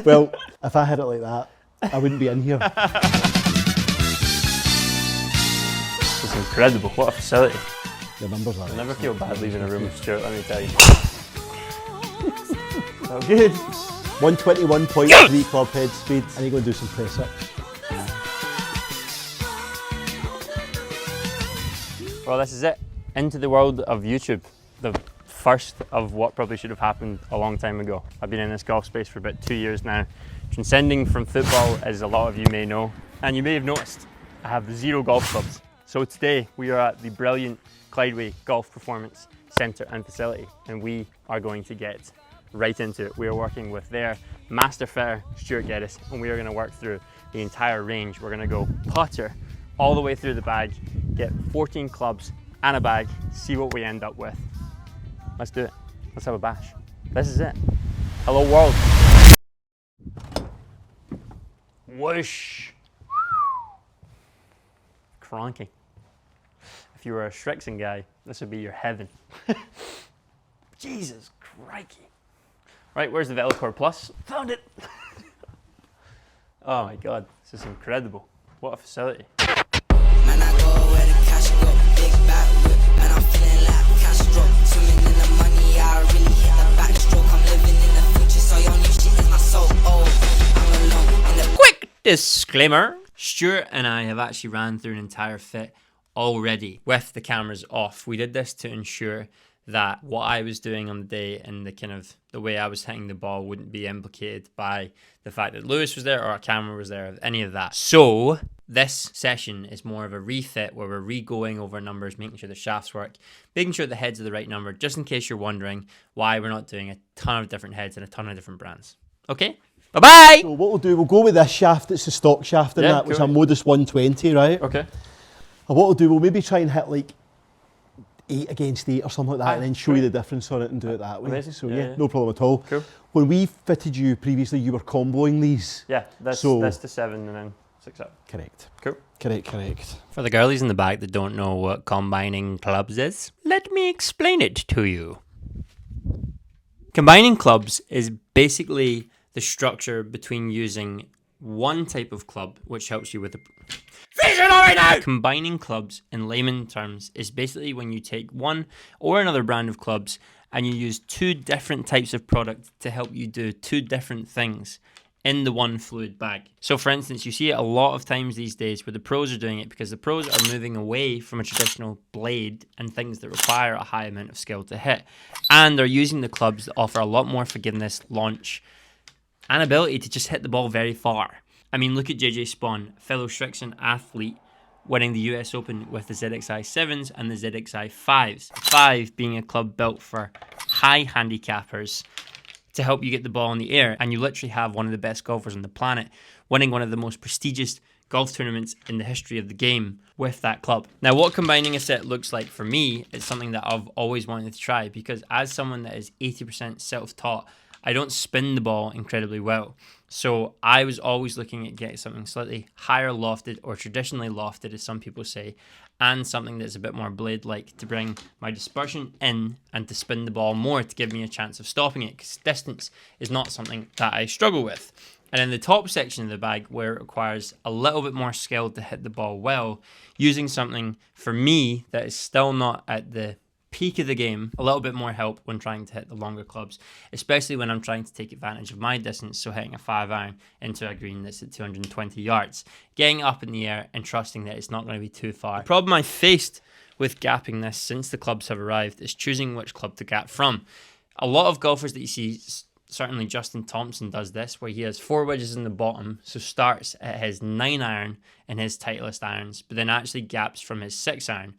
Well, if I hit it like that, I wouldn't be in here. It's incredible. What a facility. The numbers are. I never feel bad leaving a room with Stuart, let me tell you. So good. 121.3 club head speed, and you're going to do some press ups. Well, this is it. Into the world of YouTube. The first of what probably should have happened a long time ago. I've been in this golf space for about 2 years now. Transcending from football, as a lot of you may know, and you may have noticed, I have 0 golf clubs. So today we are at the brilliant Clydeway Golf Performance Centre and Facility, and we are going to get right into it. We are working with their master fitter, Stuart Geddes, and we are going to work through the entire range. We're going to go putter all the way through the bag, get 14 clubs and a bag, see what we end up with. Let's do it. Let's have a bash. This is it. Hello world. Whoosh. Cronky. If you were a Shrixon guy, this would be your heaven. Jesus crikey. Right, where's the Velocore Plus? Found it. Oh my God, this is incredible. What a facility. Man, I go where the cash go. Big back whip, man, I'm feeling like Castro. Swimming in the money, I really hit the backstroke. I'm living in the future, so your new shit is my soul. Oh, I'm alone in the Quick disclaimer. Stuart and I have actually ran through an entire fit already with the cameras off. We did this to ensure that what I was doing on the day and the way I was hitting the ball wouldn't be implicated by the fact that Lewis was there or a camera was there, any of that. So this session is more of a refit where we're re-going over numbers, making sure the shafts work, making sure the heads are the right number, just in case you're wondering why we're not doing a ton of different heads and a ton of different brands. Okay? Bye-bye! So what we'll do, we'll go with this shaft, it's the stock shaft in that, which is a Modus 120, right? Okay. And what we'll do, we'll maybe try and hit like 8 against 8 or something like that, and then show you the difference on it and do it that way. Amazing. So Yeah. no problem at all. Cool. When we fitted you previously, you were comboing these. Yeah, that's So- to 7 and then 6 up. Correct. Cool. Correct. For the girlies in the back that don't know what combining clubs is, let me explain it to you. Combining clubs is basically the structure between using one type of club, which helps you with the... Combining clubs in layman terms is basically when you take one or another brand of clubs and you use 2 different types of product to help you do 2 different things in the one fluid bag. So for instance, you see it a lot of times these days where the pros are doing it because the pros are moving away from a traditional blade and things that require a high amount of skill to hit, and they're using the clubs that offer a lot more forgiveness, launch, and ability to just hit the ball very far. I mean, look at JJ Spawn, fellow Shrixon athlete, winning the US Open with the ZXi 7s and the ZXi 5s. 5 being a club built for high handicappers to help you get the ball in the air, and you literally have one of the best golfers on the planet winning one of the most prestigious golf tournaments in the history of the game with that club. Now, what combining a set looks like for me is something that I've always wanted to try, because as someone that is 80% self-taught, I don't spin the ball incredibly well. So I was always looking at getting something slightly higher lofted, or traditionally lofted as some people say, and something that's a bit more blade-like to bring my dispersion in and to spin the ball more to give me a chance of stopping it, because distance is not something that I struggle with. And in the top section of the bag, where it requires a little bit more skill to hit the ball well, using something for me that is still not at the peak of the game, a little bit more help when trying to hit the longer clubs, especially when I'm trying to take advantage of my distance, so hitting a 5-iron into a green that's at 220 yards, getting up in the air and trusting that it's not going to be too far. The problem I faced with gapping this since the clubs have arrived is choosing which club to gap from. A lot of golfers that you see, certainly Justin Thompson does this, where he has 4 wedges in the bottom, so starts at his 9-iron in his Titleist irons, but then actually gaps from his 6-iron.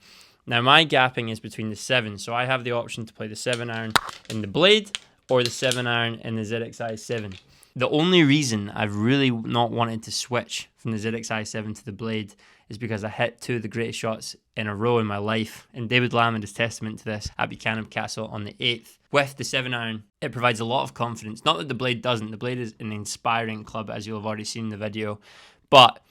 Now, my gapping is between the 7, so I have the option to play the 7-iron in the blade or the 7-iron in the ZXi 7. The only reason I've really not wanted to switch from the ZXi 7 to the blade is because I hit 2 of the greatest shots in a row in my life, and David Lamond is testament to this at Buchanan Castle on the 8th. With the 7-iron, it provides a lot of confidence. Not that the blade doesn't. The blade is an inspiring club, as you'll have already seen in the video, but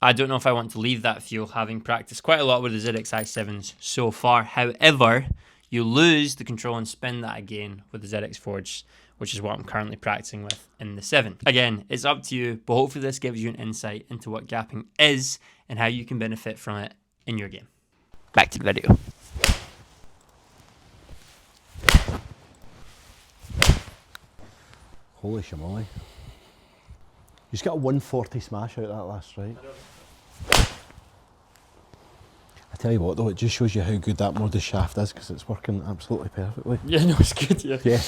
I don't know if I want to leave that feel, having practiced quite a lot with the ZXi 7s so far. However, you lose the control and spin that again with the ZX Forge, which is what I'm currently practicing with in the 7. Again, it's up to you, but hopefully this gives you an insight into what gapping is and how you can benefit from it in your game. Back to the video. Holy shamoly. You just got a 140 smash out of that last strike. I tell you what though, it just shows you how good that Modus shaft is because it's working absolutely perfectly. Yeah, no, it's good, yeah. Yeah.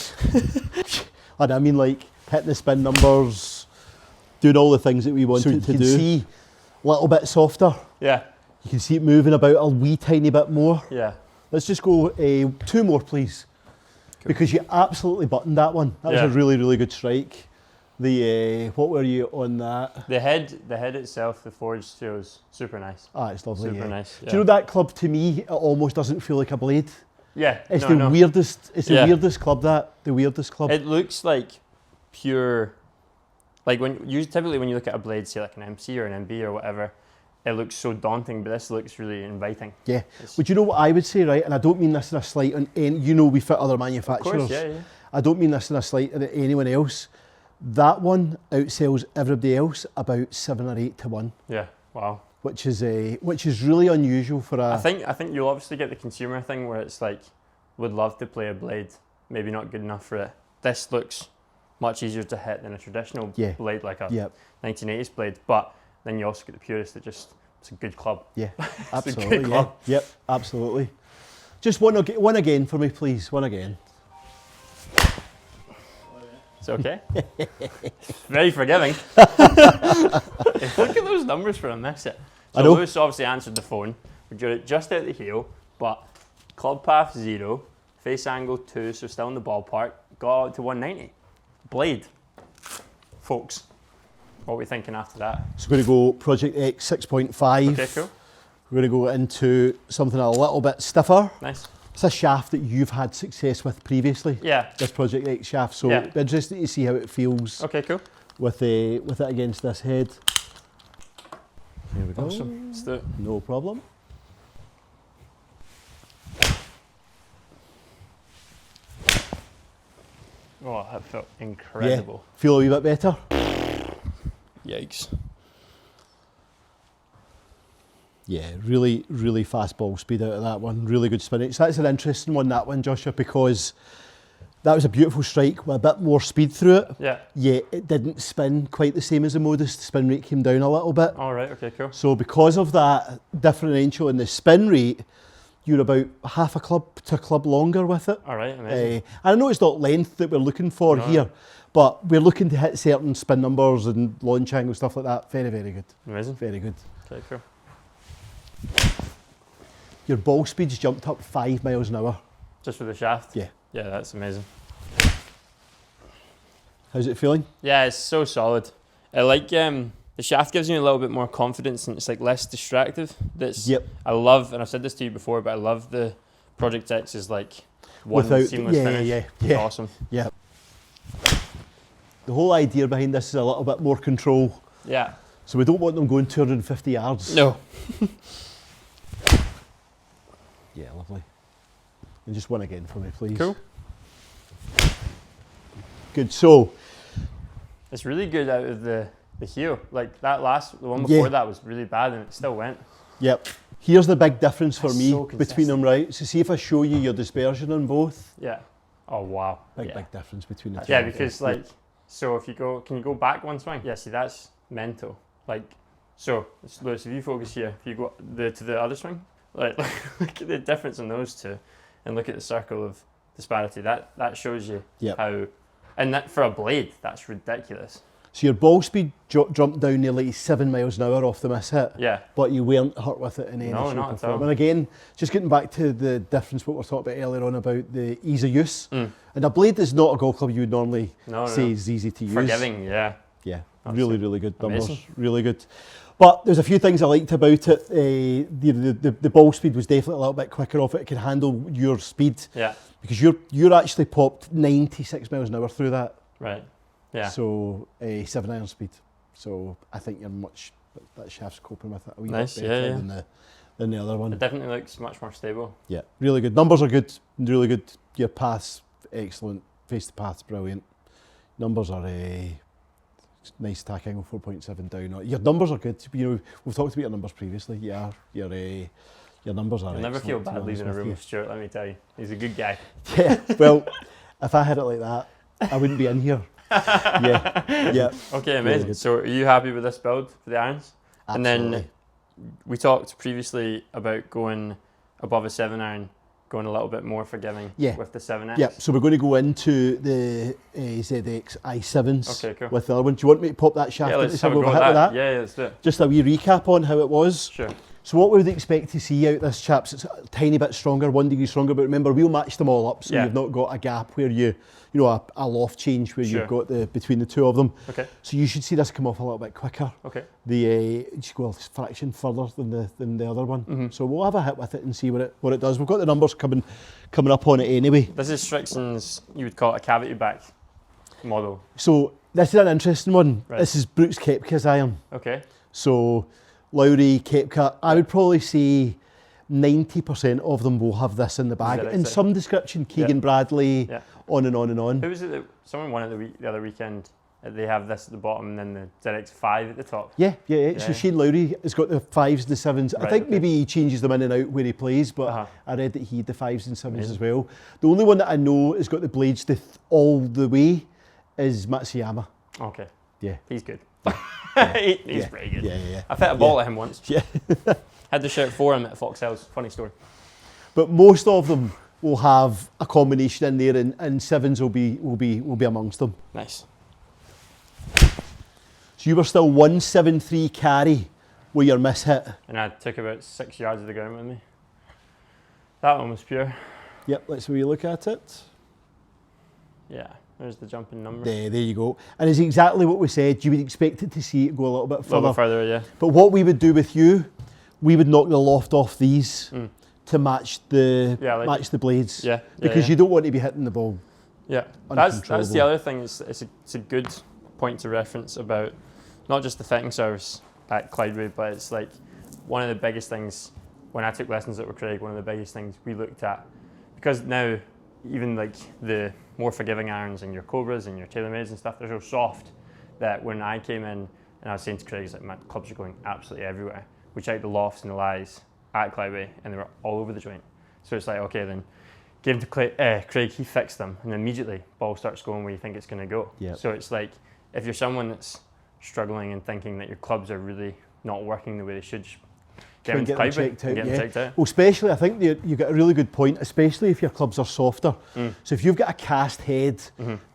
And I mean, like, hitting the spin numbers, doing all the things that we wanted to do. You can see a little bit softer. Yeah. You can see it moving about a wee tiny bit more. Yeah. Let's just go 2 more, please. Cool. Because you absolutely buttoned that one. That was a really, really good strike. The what were you on that? The head itself, the forge feels super nice. Ah, it's lovely. Super nice. Yeah. Do you know that club to me? It almost doesn't feel like a blade. Yeah, it's the weirdest. It's the weirdest club. The weirdest club. It looks like pure. Like typically when you look at a blade, say like an MC or an MB or whatever, it looks so daunting. But this looks really inviting. Yeah. Would you know what I would say, right? And I don't mean this in a slight on any. You know, we fit other manufacturers. Of course, yeah. I don't mean this in a slight on anyone else. That one outsells everybody else about 7 or 8 to 1. Yeah. Wow. Which is really unusual for a. I think you'll obviously get the consumer thing where it's like, would love to play a blade, maybe not good enough for it. This looks much easier to hit than a traditional blade, like a 1980s blade. But then you also get the purist that just, it's a good club. Yeah, absolutely. A good club. Yep, absolutely. Just one again for me, please. One again. It's okay. Very forgiving. Look at those numbers for a miss it. So Lewis obviously answered the phone. We drew it just out the heel, but club path 0, face angle 2, so still in the ballpark. Got out to 190. Blade, folks. What are we thinking after that? So we're going to go Project X 6.5. Okay, cool. We're going to go into something a little bit stiffer. Nice. It's a shaft that you've had success with previously. Yeah. This Project X shaft, so it'd be interesting to see how it feels. Okay, cool. With it against this head. Here we go. Awesome. Let's do it. No problem. Oh, that felt incredible. Yeah. Feel a wee bit better? Yikes. Yeah, really, really fast ball speed out of that one. Really good spin. So that's an interesting one, that one, Joshua, because that was a beautiful strike with a bit more speed through it. Yeah. Yeah, it didn't spin quite the same as the Modus. The spin rate came down a little bit. All right, okay, cool. So because of that differential in the spin rate, you're about half a club to a club longer with it. All right, amazing. And I know it's not length that we're looking for here, but we're looking to hit certain spin numbers and launch angle, stuff like that. Very, very good. Amazing. Very good. Okay, cool. Your ball speed's jumped up 5 miles an hour. Just with the shaft? Yeah. Yeah, that's amazing. How's it feeling? Yeah, it's so solid. I like the shaft gives you a little bit more confidence and it's like less distractive. I love, and I've said this to you before, but I love the Project X is like one seamless finish. Yeah. It's awesome. Yeah. The whole idea behind this is a little bit more control. Yeah. So we don't want them going 250 yards. No. Yeah, lovely. And just one again for me, please. Cool. Good. So it's really good out of the heel. Like the one before that was really bad and it still went. Yep. Here's the big difference for me so between them, right? So see if I show you your dispersion on both. Yeah. Oh wow. Big difference between the two. Yeah, because like, so if you go, can you go back one swing? Yeah, see that's mental. Like, so Lewis, if you focus here, if you go to the other swing, like look at the difference in those two, and look at the circle of disparity. That shows you how, and that for a blade, that's ridiculous. So your ball speed jumped down nearly 7 miles an hour off the miss hit. Yeah. But you weren't hurt with it in any shape or form. And again, just getting back to the difference what we were talking about earlier on about the ease of use. And a blade is not a golf club you would normally say is easy to use. Forgiving, yeah. Yeah, really, really good numbers. Really good. But there's a few things I liked about it. The ball speed was definitely a little bit quicker off it. It can handle your speed. Yeah. Because you're actually popped 96 miles an hour through that. Right. Yeah. So 7 iron speed. So I think that shaft's coping with it a wee bit better than the other one. It definitely looks much more stable. Yeah, really good. Numbers are good, really good. Your path's excellent. Face to path's brilliant. Numbers are nice tack angle, 4.7 down. Your numbers are good. You know, we've talked about your numbers previously. Yeah, your numbers are. You'll never feel bad leaving a room with Stuart. Let me tell you, he's a good guy. Yeah. Well, if I had it like that, I wouldn't be in here. Yeah. Okay, amazing. So, are you happy with this build for the irons? Absolutely. And then we talked previously about going above a 7-iron, going a little bit more forgiving with the 7X. Yeah, so we're going to go into the ZX i7s okay, cool. with the other one. Do you want me to pop that shaft? Yeah, let's have a go at that. Yeah, let's do it. Just a wee recap on how it was. Sure. So what we would expect to see out this, chaps, it's a tiny bit stronger, 1 degree stronger, but remember, we'll match them all up, so you've not got a gap where you know, a loft change where you've got between the two of them. Okay. So you should see this come off a little bit quicker. Okay. The just go a fraction further than the other one. So we'll have a hit with it and see what it does. We've got the numbers coming up on it anyway. This is Strixon's, you would call it a cavity back model. So this is an interesting one. Right. This is Brooks Koepka's iron. Okay. So Lowry, Koepka, I would probably say 90% of them will have this in the bag. In some description, Keegan Bradley, on and on and on. Who was it that someone won it the other weekend? They have this at the bottom and then the ZX5 at the top. Yeah. So Shane Lowry has got the 5s and the 7s. I think maybe he changes them in and out where he plays, but I read that he had the 5s and 7s as well. The only one that I know has got the blades all the way is Matsuyama. Okay. Yeah. He's good. He's pretty good. Yeah. I fit a ball at him once. Yeah. Had to shout for him at Foxhill's. Funny story. But most of them will have a combination in there, and 7s will be amongst them. Nice. So you were still 173 carry with your miss hit. And I took about 6 yards of the ground with me. That one was pure. Yep, let's have a look at it. Yeah, there's the jumping number. There you go. And it's exactly what we said. You would expect it to see it go a little bit further. A little bit further, yeah. But what we would do with you, we would knock the loft off these to match the blades. Yeah. Because you don't want to be hitting the ball. Yeah, that's the other thing. It's a good point to reference about not just the fitting service at Clydeway, but it's like one of the biggest things when I took lessons at Craig. One of the biggest things we looked at, because now even like the more forgiving irons and your Cobras and your TaylorMades and stuff, they're so soft that when I came in and I was saying to Craig, like, my clubs are going absolutely everywhere. We checked the lofts and the lies at Clydeway and they were all over the joint. So it's like, okay, then give them to Craig, he fixed them, and immediately ball starts going where you think it's going to go. Yep. So it's like, if you're someone that's struggling and thinking that your clubs are really not working the way they should, get them checked out. Well, especially, I think you've got a really good point, especially if your clubs are softer. So if you've got a cast head,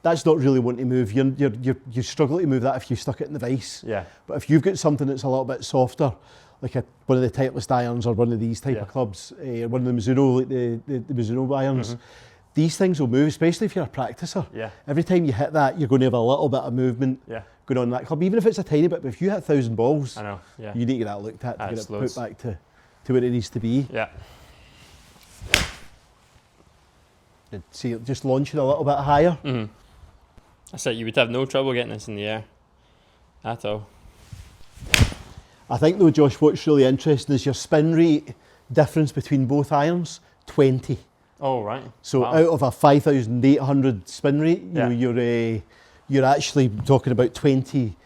that's not really one to move. You're struggling to move that if you stuck it in the vise. Yeah. But if you've got something that's a little bit softer, like one of the Titleist irons or one of these type of clubs, one of the Mizuno, like the Mizuno irons, these things will move, especially if you're a practicer. Yeah. Every time you hit that, you're going to have a little bit of movement going on in that club, even if it's a tiny bit. But if you hit 1,000 balls, I know, you need to get that looked at to get it loads. put back to where it needs to be. Yeah. See, just launching a little bit higher. I said you would have no trouble getting this in the air at all. I think though, Josh, what's really interesting is your spin rate difference between both irons, 20. Oh, right. So out of a 5,800 spin rate, you're actually talking about 20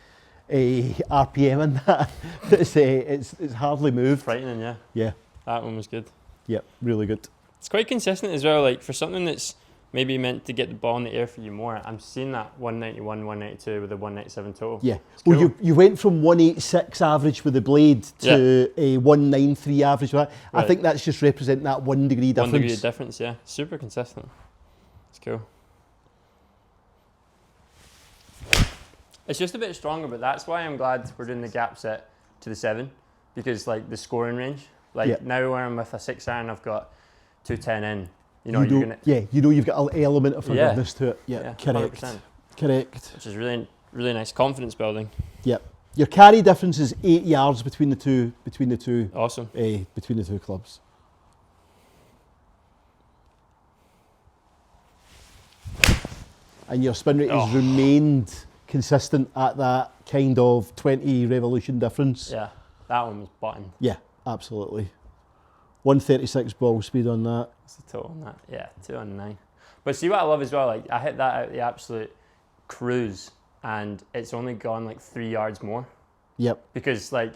RPM in that. It's hardly moved. Frightening, yeah. Yeah. That one was good. Yeah, really good. It's quite consistent as well. Like for something that's maybe meant to get the ball in the air for you more, I'm seeing that 191, 192 with a 197 total. Yeah. Cool. Well, you went from 186 average with the blade to a 193 average with that. Right. I think that's just representing that 1 degree difference. 1 degree of difference, yeah. Super consistent. It's cool. It's just a bit stronger, but that's why I'm glad we're doing the gap set to the 7, because like the scoring range, like now when I'm with a 6-iron, I've got 210 in. You know, you've got an element of forgiveness to it. Yeah, correct. 100%. Correct. Which is really, really nice confidence building. Yep. Your carry difference is 8 yards between the two. Awesome. Between the two clubs. And your spin rate has remained consistent at that kind of 20 revolution difference. Yeah, that one was button. Yeah, absolutely. 136 ball speed on that. What's the total on that? Yeah, 209. But see what I love as well, like I hit that out the absolute cruise and it's only gone like 3 yards more. Yep. Because like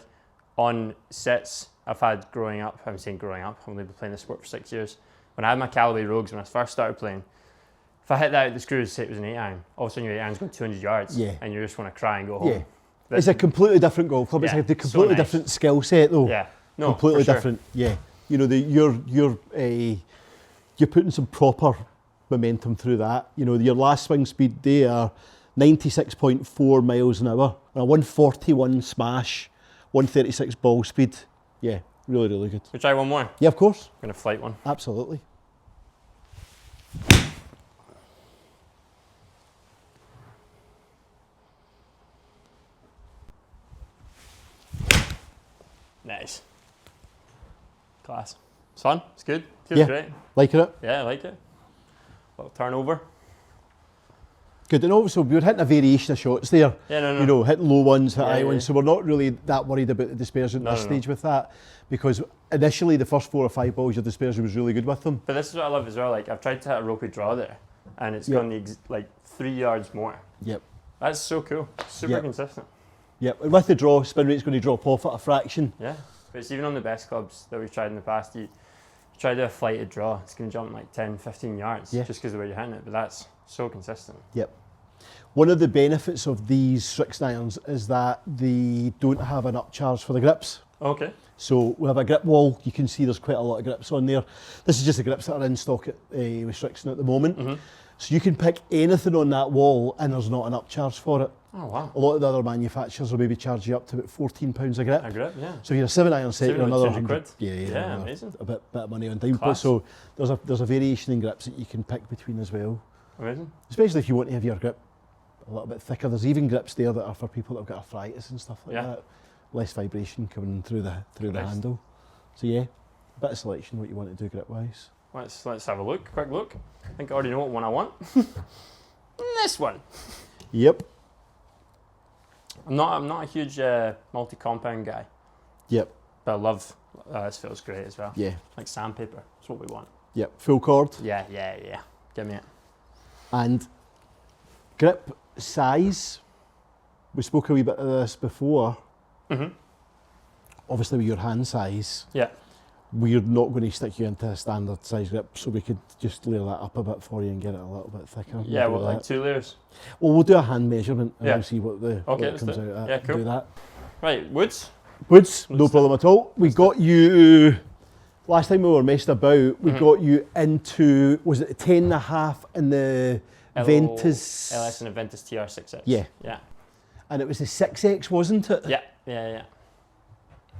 on sets I've had growing up, I'm saying growing up, I've only been playing this sport for 6 years. When I had my Callaway Rogues, when I first started playing, if I hit that out the screws, say it was an 8 iron, all of a sudden your 8 iron's going 200 yards, Yeah. and you just want to cry and go home. Yeah. It's a completely different golf club. Yeah, It's a completely so nice. different skill set, though. Yeah, no, completely for sure. different. Yeah, you know, you're putting some proper momentum through that. You know, your last swing speed they are 96.4 miles an hour, and a 141 smash, 136 ball speed. Yeah, really, really good. We'll try one more. I'm Yeah, of course, going to flight one. absolutely. Nice. Class. It's fun. It's good. Feels Yeah. great. Liking it. Yeah, I like it. Little turnover. Good, and also we were hitting a variation of shots there. Yeah, no. You know, hitting low ones, hit Yeah, high yeah. ones, so we're not really that worried about the dispersion at this stage with that, because initially the first 4 or 5 balls your dispersion was really good with them. But this is what I love as well. Like I've tried to hit a ropey draw there, and it's Yep. gone like 3 yards more. Yep. That's so cool. Super Yep. consistent. Yep, and with the draw, spin rate's going to drop off at a fraction. Yeah. But it's even on the best clubs that we've tried in the past. You try to do a flighted draw, it's going to jump like 10, 15 yards Yeah. just because of the way you're hitting it. But that's so consistent. Yep. One of the benefits of these Srixon irons is that they don't have an upcharge for the grips. Okay. So we have a grip wall. You can see there's quite a lot of grips on there. This is just the grips that are in stock at with Srixon at the moment. Mm-hmm. So you can pick anything on that wall and there's not an upcharge for it. Oh wow. A lot of the other manufacturers will maybe charge you up to about £14 a grip. A grip, yeah. So if you're a 7 iron set, Seven you're like another 200 100 quid. Yeah, Yeah, another- amazing. A bit of money on time. But Class. so there's a variation in grips that you can pick between as well. Amazing. Especially if you want to have your grip a little bit thicker. There's even grips there that are for people that have got arthritis and stuff like Yeah. that. Less vibration coming through the Nice. handle. So yeah, a bit of selection what you want to do grip wise. Let's have a look. Quick look. I think I already know what one I want. This one. Yep. I'm not a huge multi-compound guy, Yep. but I love this feels great as well. Yeah. Like sandpaper. That's what we want. Yep. Full cord. Yeah. Give me it. And grip size. We spoke a wee bit of this before. Mhm. Obviously with your hand size, Yeah. we're not going to stick you into a standard size grip, so we could just layer that up a bit for you and get it a little bit thicker. Yeah. We'll Well, do like that. 2 layers. Well, we'll do a hand measurement and Yeah. we'll see what what Okay, it let's comes do it. out at. Yeah, cool. Do that. Right. Woods. Woods, no Let's do problem at all. We got you, last time we were messed about, we Mhm. got you into, was it 10.5 in the Ventus? LS and a Ventus TR6X. Yeah. Yeah. And it was the 6X, wasn't it? Yeah.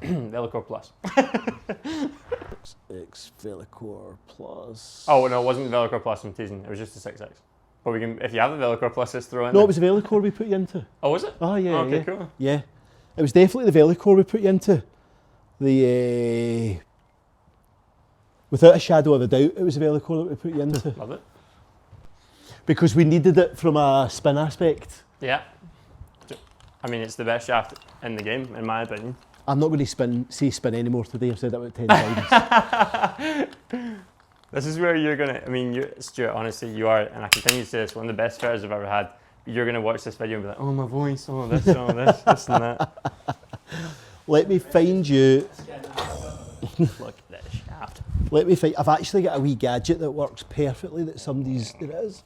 Velocore Plus. X Velocore Plus. Oh no, it wasn't the Velocore Plus. I'm teasing. It was just the 6X. But we can, if you have the Velocore Plus, just throw in. No, there. it was the Velocore we put you into. Oh, was it? Oh, yeah, Okay, yeah. cool. Yeah. It was definitely the Velocore we put you into. The, without a shadow of a doubt, it was the Velocore that we put you into. Love it. Because we needed it from a spin aspect. Yeah. I mean, it's the best shaft in the game, in my opinion. I'm not going to say spin anymore today. I've said that about 10 times. This is where you're gonna. I mean, Stuart. Honestly, you are, and I continue to say this. One of the best fitters I've ever had. You're gonna watch this video and be like, "Oh, my voice. Oh, this. Oh, this and that." Let me find you. Look at this shaft. Let me find. I've actually got a wee gadget that works perfectly. That somebody's. There it is.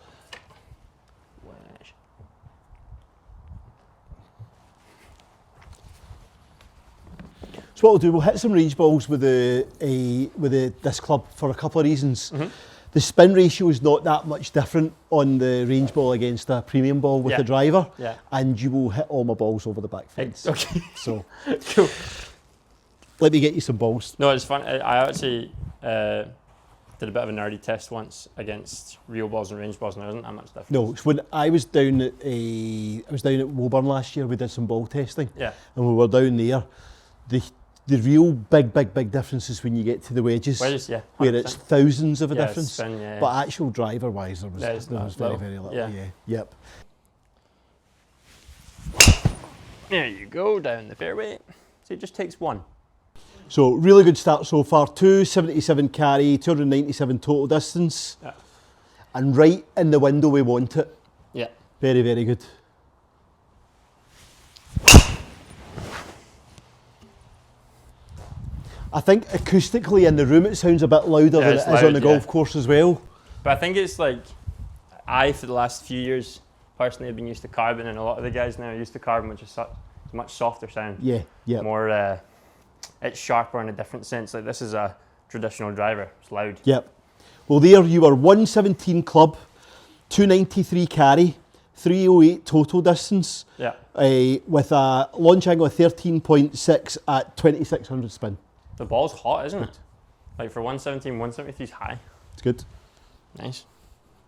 So what we'll do, we'll hit some range balls with this club for a couple of reasons. Mm-hmm. The spin ratio is not that much different on the range ball against a premium ball with Yeah. the driver, Yeah. and you will hit all my balls over the back fence. Okay. So Cool. let me get you some balls. No, it's fun. I actually did a bit of a nerdy test once against real balls and range balls, and there isn't that much difference. No, it's when I was down at Woburn last year. We did some ball testing, Yeah. and we were down there. The real big difference is when you get to the wedges, Wedges, yeah. where 100%. it's thousands of a Yeah, difference. spin, yeah. But actual driver wise, there was There's very little. very little. Yeah. Yeah. Yep. There you go, down the fairway. So it just takes one. So really good start so far. 277 carry, 297 total distance, Yeah. and right in the window we want it. Yeah. Very, very good. I think acoustically in the room it sounds a bit louder than it is on the golf course as well. But I think it's like, for the last few years, personally have been used to carbon, and a lot of the guys now are used to carbon, which is much softer sound. Yeah, yeah. More, it's sharper in a different sense. Like this is a traditional driver, it's loud. Yep. Well, there you were 117 club, 293 carry, 308 total distance. Yeah. With a launch angle of 13.6 at 2600 spin. The ball's hot, isn't it? Like for 117, 173 is high. It's good. Nice.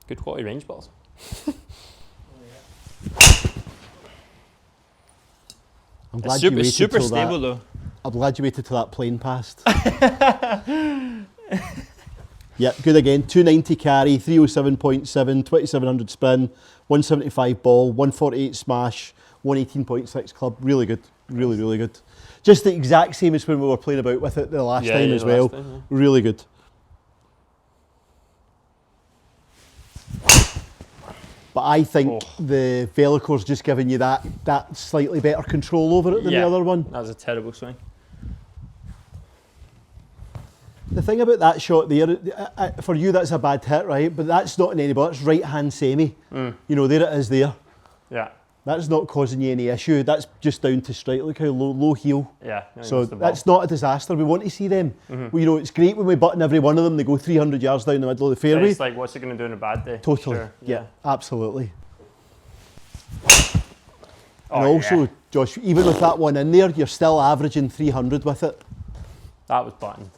Good quality range balls. I'm glad It's super stable though. I'm glad you waited till that plane passed. Yeah, good again. 290 carry, 307.7, 2700 spin, 175 ball, 148 smash, 118.6 club. Really good. Really, really good. Just the exact same as when we were playing about with it the last time as well. Really good. But I think the Velocor's just giving you that slightly better control over it than the other one. That was a terrible swing. The thing about that shot there, for you that's a bad hit, right? But that's not in any ball, it's right hand semi. You know, there it is there. Yeah. That's not causing you any issue. That's just down to strike. Look how low heel. Yeah. So that's not a disaster. We want to see them. Well, you know, it's great when we button every one of them. They go 300 yards down the middle of the fairway. It's like, what's it going to do on a bad day? Totally. Sure. Yeah, absolutely. Oh, And also, Josh, even with that one in there, you're still averaging 300 with it. That was buttoned.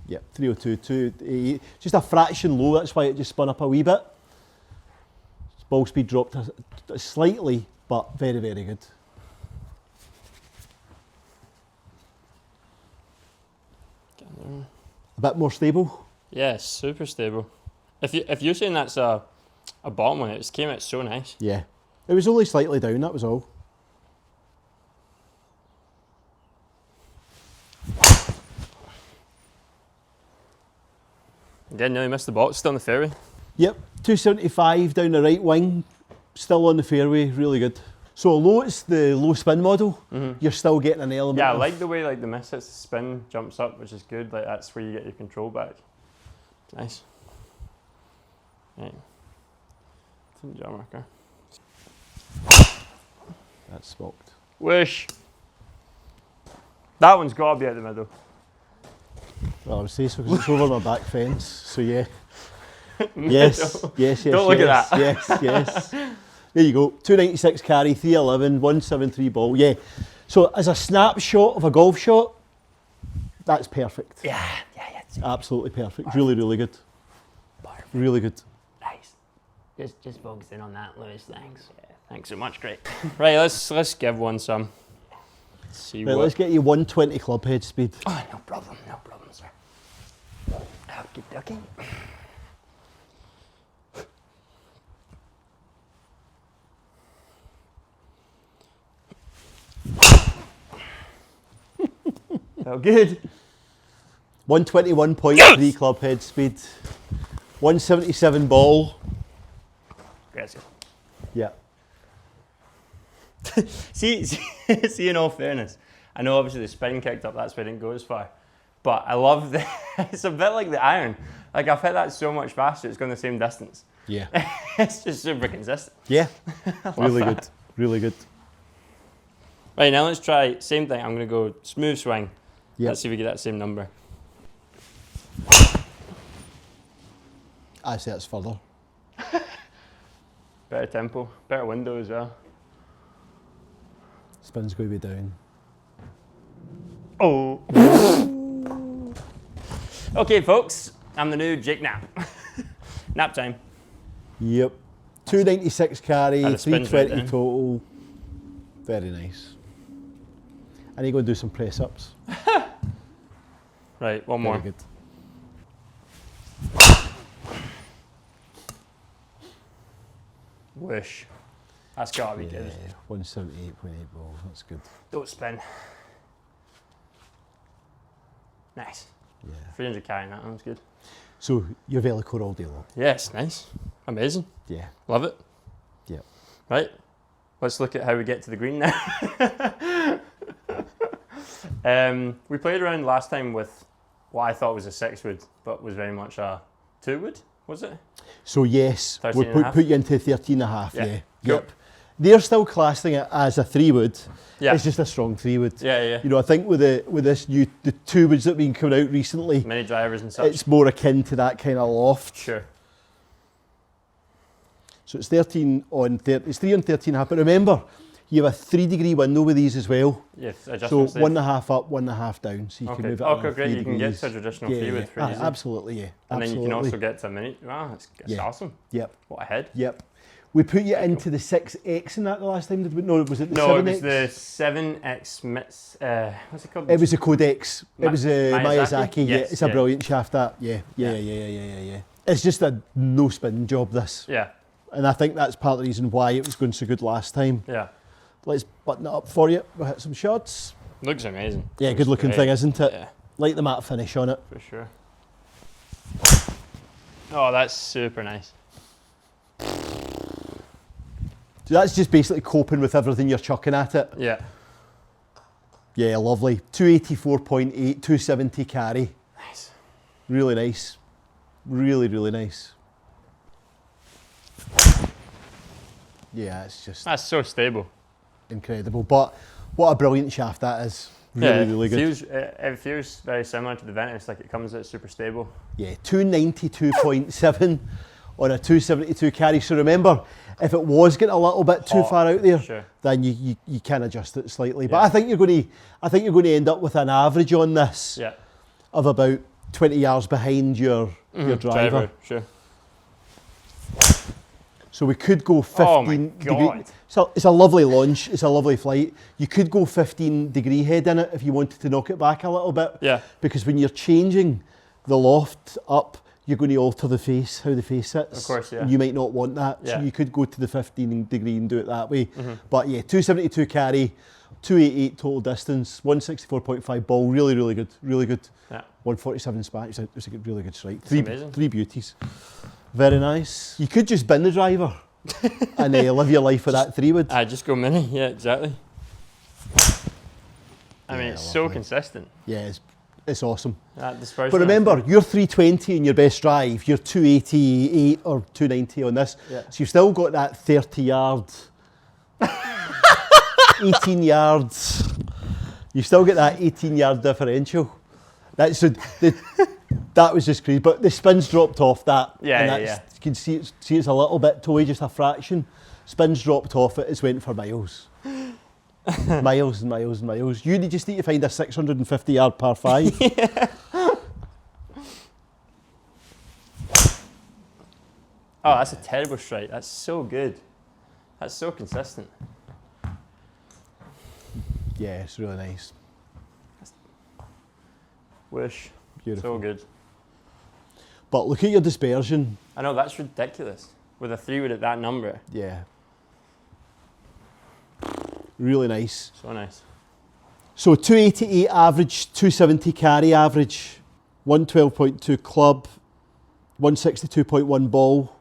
Yeah, 302, just a fraction low. That's why it just spun up a wee bit. Ball speed dropped slightly, but very, very good. A bit more stable. Yeah, super stable. If you're saying that's a bottom one, it just came out so nice. Yeah, it was only slightly down. That was all. Again, nearly missed the ball. It's still in the fairway. Yep, 275 down the right wing, still on the fairway, really good. So although it's the low spin model, you're still getting an element. Yeah, I like the way like the miss hits the spin, jumps up, which is good. Like that's where you get your control back. Nice. Right. Jump marker. That's smoked. Wish. That one's got to be out the middle. Well, I would say so because it's over my back fence. So yeah. Yes, yes. Don't look at that. Yes. There you go. 296 carry, 311, 173 ball. Yeah. So as a snapshot of a golf shot, that's perfect. Yeah. Absolutely perfect. Really, really good. Perfect. Really good. Nice. Just focusing on that, Lewis. Thanks. Yeah, thanks so much. Great. Right, let's give one some. Let's see Right, let's get you 120 club head speed. Oh, no problem, sir. Okie dokie. Felt good. 121.3 club head speed. 177 ball. Great. Yeah. See, in all fairness, I know obviously the spin kicked up, that's why I didn't go as far. But I love it's a bit like the iron. Like I've hit that so much faster, it's gone the same distance. Yeah. It's just super consistent. Yeah. Really that. good. Really good. Right, now let's try, same thing, I'm going to go smooth swing. Yep. Let's see if we get that same number. I say it's further. Better tempo, better window as well. Spin's going to be down. Oh. Okay, folks, I'm the new Jake Knapp. Nap time. Yep. 296 carry, And the spin's right 320 down. total. Very nice. And you're going to do some press ups. Right, one more. Very good. Wish. That's got to be Yeah, good. 178.8 ball. That's good. Don't spin. Nice. Yeah. 300 carrying that one's good. So you're Velocore all day long. Yes, nice. Amazing. Yeah. Love it. Yeah. Right. Let's look at how we get to the green now. We played around last time with what I thought was a 6-wood, but was very much a 2-wood, was it? So yes, 13 we'll and a half? put you into 13 and a half, Yeah. yeah. Cool. Yep. They're still classing it as a 3-wood. Yeah. It's just a strong 3-wood. Yeah. You know, I think with this new, the 2-woods that have been coming out recently, Many drivers and such. it's more akin to that kind of loft. Sure. So it's 13 on 30, it's 3 on 13 and a half. But remember, you have a 3-degree window with these as well. Yes, So adjustments there. 1.5 up, 1.5 down. So you can Okay. move it Okay, around great. 3 You can get degrees. to a traditional Yeah, 3-wood yeah. pretty easy. Absolutely, yeah. And then you can Absolutely. also get to a mini. Wow, it's Yeah. awesome. Yep, What a head. yep. We put you into the 6X in that the last time, did we? No, was it the No, 7X? it was the 7X Mits. What's it called? It was the Codex. It was Miyazaki? Miyazaki. Yeah, Yes, it's a yeah. brilliant shaft. That. Yeah. It's just a no spin job. This, Yeah, and I think that's part of the reason why it was going so good last time. yeah. Let's button it up for you. We'll hit some shots. Looks amazing. Yeah, Looks good looking great. thing, isn't it? Yeah, Like the matte finish on it. for sure. Oh, that's super nice. So that's just basically coping with everything you're chucking at it. Yeah. Yeah, lovely. 284.8, 270 carry. Nice. Really nice. Really, really nice. Yeah, it's just That's so stable. incredible. But what a brilliant shaft that is. Really, yeah, really good. It feels very similar to the Ventus, like it comes out super stable. Yeah, 292.7 on a 272 carry. So remember, if it was getting a little bit too far out there, Sure. then you can adjust it slightly. But Yeah. I think you're going to end up with an average on this Yeah. of about 20 yards behind your driver. Sure. So we could go 15 Oh my degree. God. So it's a lovely launch. It's a lovely flight. You could go 15 degree head in it if you wanted to knock it back a little bit. Yeah. Because when you're changing the loft up, you're going to alter the face, how the face sits. Of course, yeah. And you might not want that. Yeah. So you could go to the 15 degree and do it that way. But yeah, 272 carry, 288 total distance, 164.5 ball. Really, really good. Really good. Yeah. 147 span. It was a really good strike. amazing. Three beauties. Very nice. You could just bin the driver and live your life with that 3-wood. I just go mini. Yeah, exactly. I mean, Yeah, it's so lovely. consistent. Yeah, it's awesome. That dispersion. But remember, you're 320 in your best drive, you're 288 or 290 on this. Yeah. So you've still got that 30 yard, 18 yards. You still get that 18 yard differential. That was just crazy. But the spins dropped off that. Yeah, and yeah, that's- yeah. You can see it's a little bit toey, just a fraction. Spins dropped off it, it's went for miles. Miles and miles and miles. You just need to find a 650 yard par 5. Oh, that's a terrible strike. That's so good. That's so consistent. Yeah, it's really nice. Whoosh. Beautiful. So good. But look at your dispersion. I know, that's ridiculous. With a 3-wood at that number. Yeah. Really nice. So nice. So 288 average, 270 carry average, 112.2 club, 162.1 ball.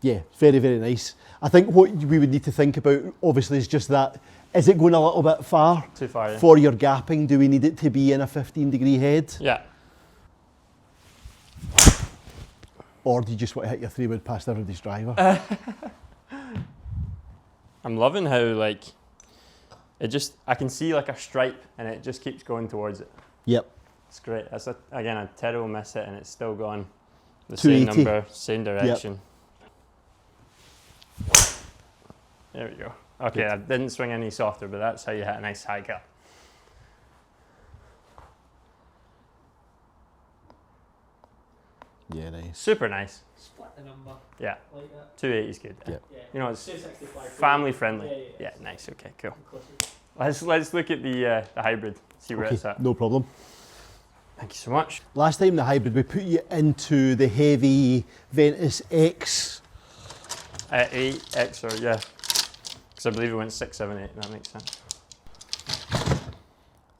Yeah, very, very nice. I think what we would need to think about, obviously, is just that, is it going a little bit far? Too far, yeah. For your gapping, do we need it to be in a 15 degree head? Yeah. Or do you just want to hit your 3-wood past everybody's driver? I'm loving how, like, I can see like a stripe and it just keeps going towards it. Yep. It's great. That's, again, a terrible miss hit and it's still gone the 280. same number, same direction. There we go. Okay, I didn't swing any softer, but that's how you hit a nice high cut. Yeah, nice. Super nice. Split the number Yeah, like that. 280 is good. Yeah. Yeah. You know, it's 265. family friendly. Yeah, Yeah, nice. Okay, cool. Closer. Let's look at the hybrid. See where Okay, it's at. no problem. Thank you so much. Last time the hybrid, we put you into the heavy Ventus X. 8X or yeah, because I believe it went 6, 7, 8. That makes sense.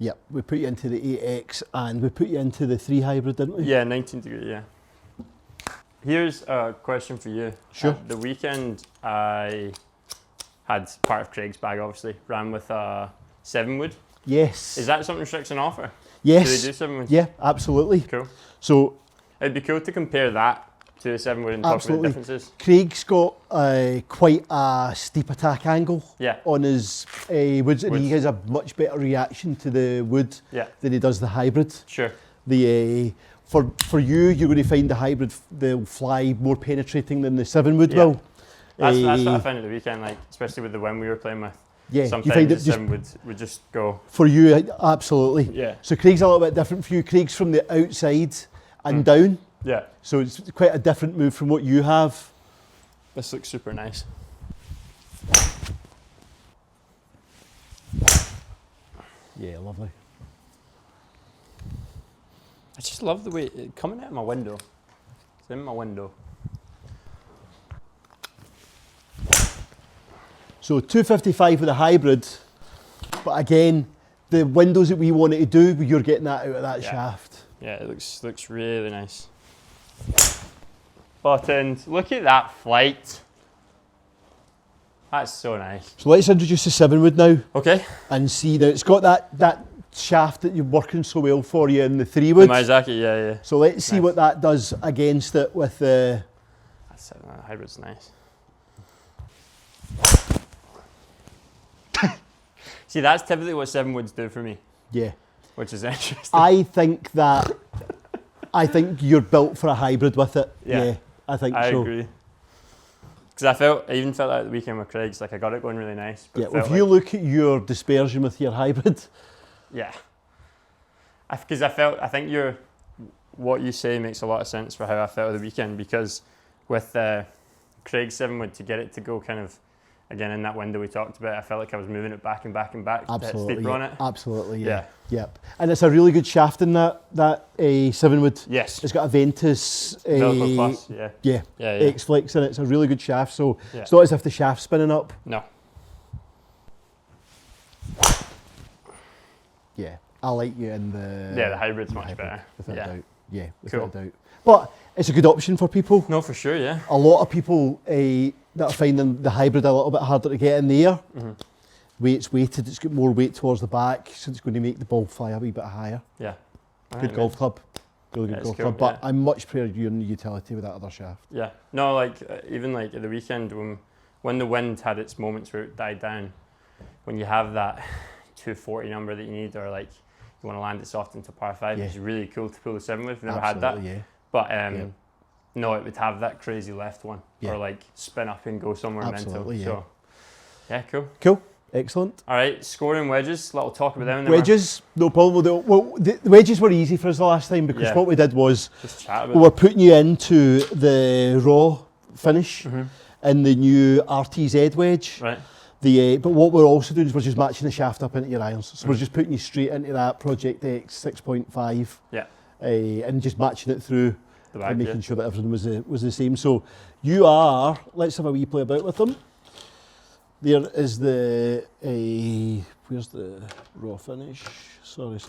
Yep, we put you into the 8X and we put you into the 3 hybrid, didn't we? Yeah, 19 degree, yeah. Here's a question for you. Sure. At the weekend, I had part of Craig's bag, obviously, ran with a 7 wood. Yes. Is that something Strixon offer? Yes. Do they do 7 wood? Yeah, absolutely. Cool. So It'd be cool to compare that to a 7 wood and talk about the absolutely. differences. Craig's got quite a steep attack angle Yeah. on his woods, and he Woods. has a much better reaction to the wood Yeah. than he does the hybrid. Sure. The for you, you're going to find the hybrid they'll fly more penetrating than the 7 wood Yeah. will. That's what I found at the weekend, like especially with the wind we were playing with. Yeah, Sometimes you find the it just 7 would just go. for you, absolutely. Yeah. So Craig's a little bit different for you. Craig's from the outside and down, Yeah. so it's quite a different move from what you have. This looks super nice. Yeah, lovely. I just love the way it coming out of my window. It's in my window. So 255 with a hybrid, but again, the windows that we wanted to do, you're getting that out of that Yeah. shaft. Yeah, it looks really nice. Buttons. Look at that flight. That's so nice. So let's introduce the 7 wood now Okay. and see that it's got that shaft that you're working so well for you in the 3 The wood. Miyazaki, yeah. So let's see Nice. what that does against it with the. That's that hybrid's nice. See, that's typically what 7 woods do for me, Yeah. which is interesting. I think you're built for a hybrid with it. Yeah. I think I so. agree. Because I even felt that at the weekend with Craig's, like I got it going really nice. But Yeah, it felt if you like- look at your dispersion with your hybrid, Yeah. Because I think what you say makes a lot of sense for how I felt at the weekend, because with Craig's 7 wood, to get it to go kind of, again, in that window we talked about, I felt like I was moving it back and back and back absolutely, to hit steeper on yeah. it. Absolutely, yeah. Yeah. Yep. And it's a really good shaft in that 7 wood. Yes. It's got a Ventus Velcro Plus, yeah. yeah, Yeah. X-Flex in it. It's a really good shaft, so Yeah. it's not as if the shaft's spinning up. No. Yeah, I like you in the... Yeah, the hybrid's in the much better. Without Yeah. a doubt. Yeah, Cool. without a doubt. But it's a good option for people. No, for sure, yeah. A lot of people that are finding the hybrid a little bit harder to get in the air. Mm-hmm. Way it's weighted, it's got more weight towards the back, so it's going to make the ball fly a wee bit higher. Yeah. Good golf club. Really good Yeah, it's golf cool, club. But yeah. I much prefer you in the utility with that other shaft. Yeah. No, like even like at the weekend when the wind had its moments where it died down, when you have that 240 number that you need, or like you want to land it soft into par 5, Yeah. it's really cool to pull the 7 with. We've never had that. Absolutely, yeah. But Yeah. no, it would have that crazy left one, Yeah. or like spin up and go somewhere Absolutely, mental. yeah. So, yeah, cool. Cool. Excellent. All right, scoring wedges. Little talk about them. and then Wedges, no problem. Well, the wedges were easy for us the last time because Yeah. what we did was we're just chat about we were putting you into the raw finish in the new RTZ wedge. it. Right. But what we're also doing is we're just matching the shaft up into your irons. So we're just putting you straight into that Project X 6.5 Yeah. and just matching it through The bag. and making Yeah. sure that everything was the same. So you are, let's have a wee play about with them. There is where's the raw finish? Sorry.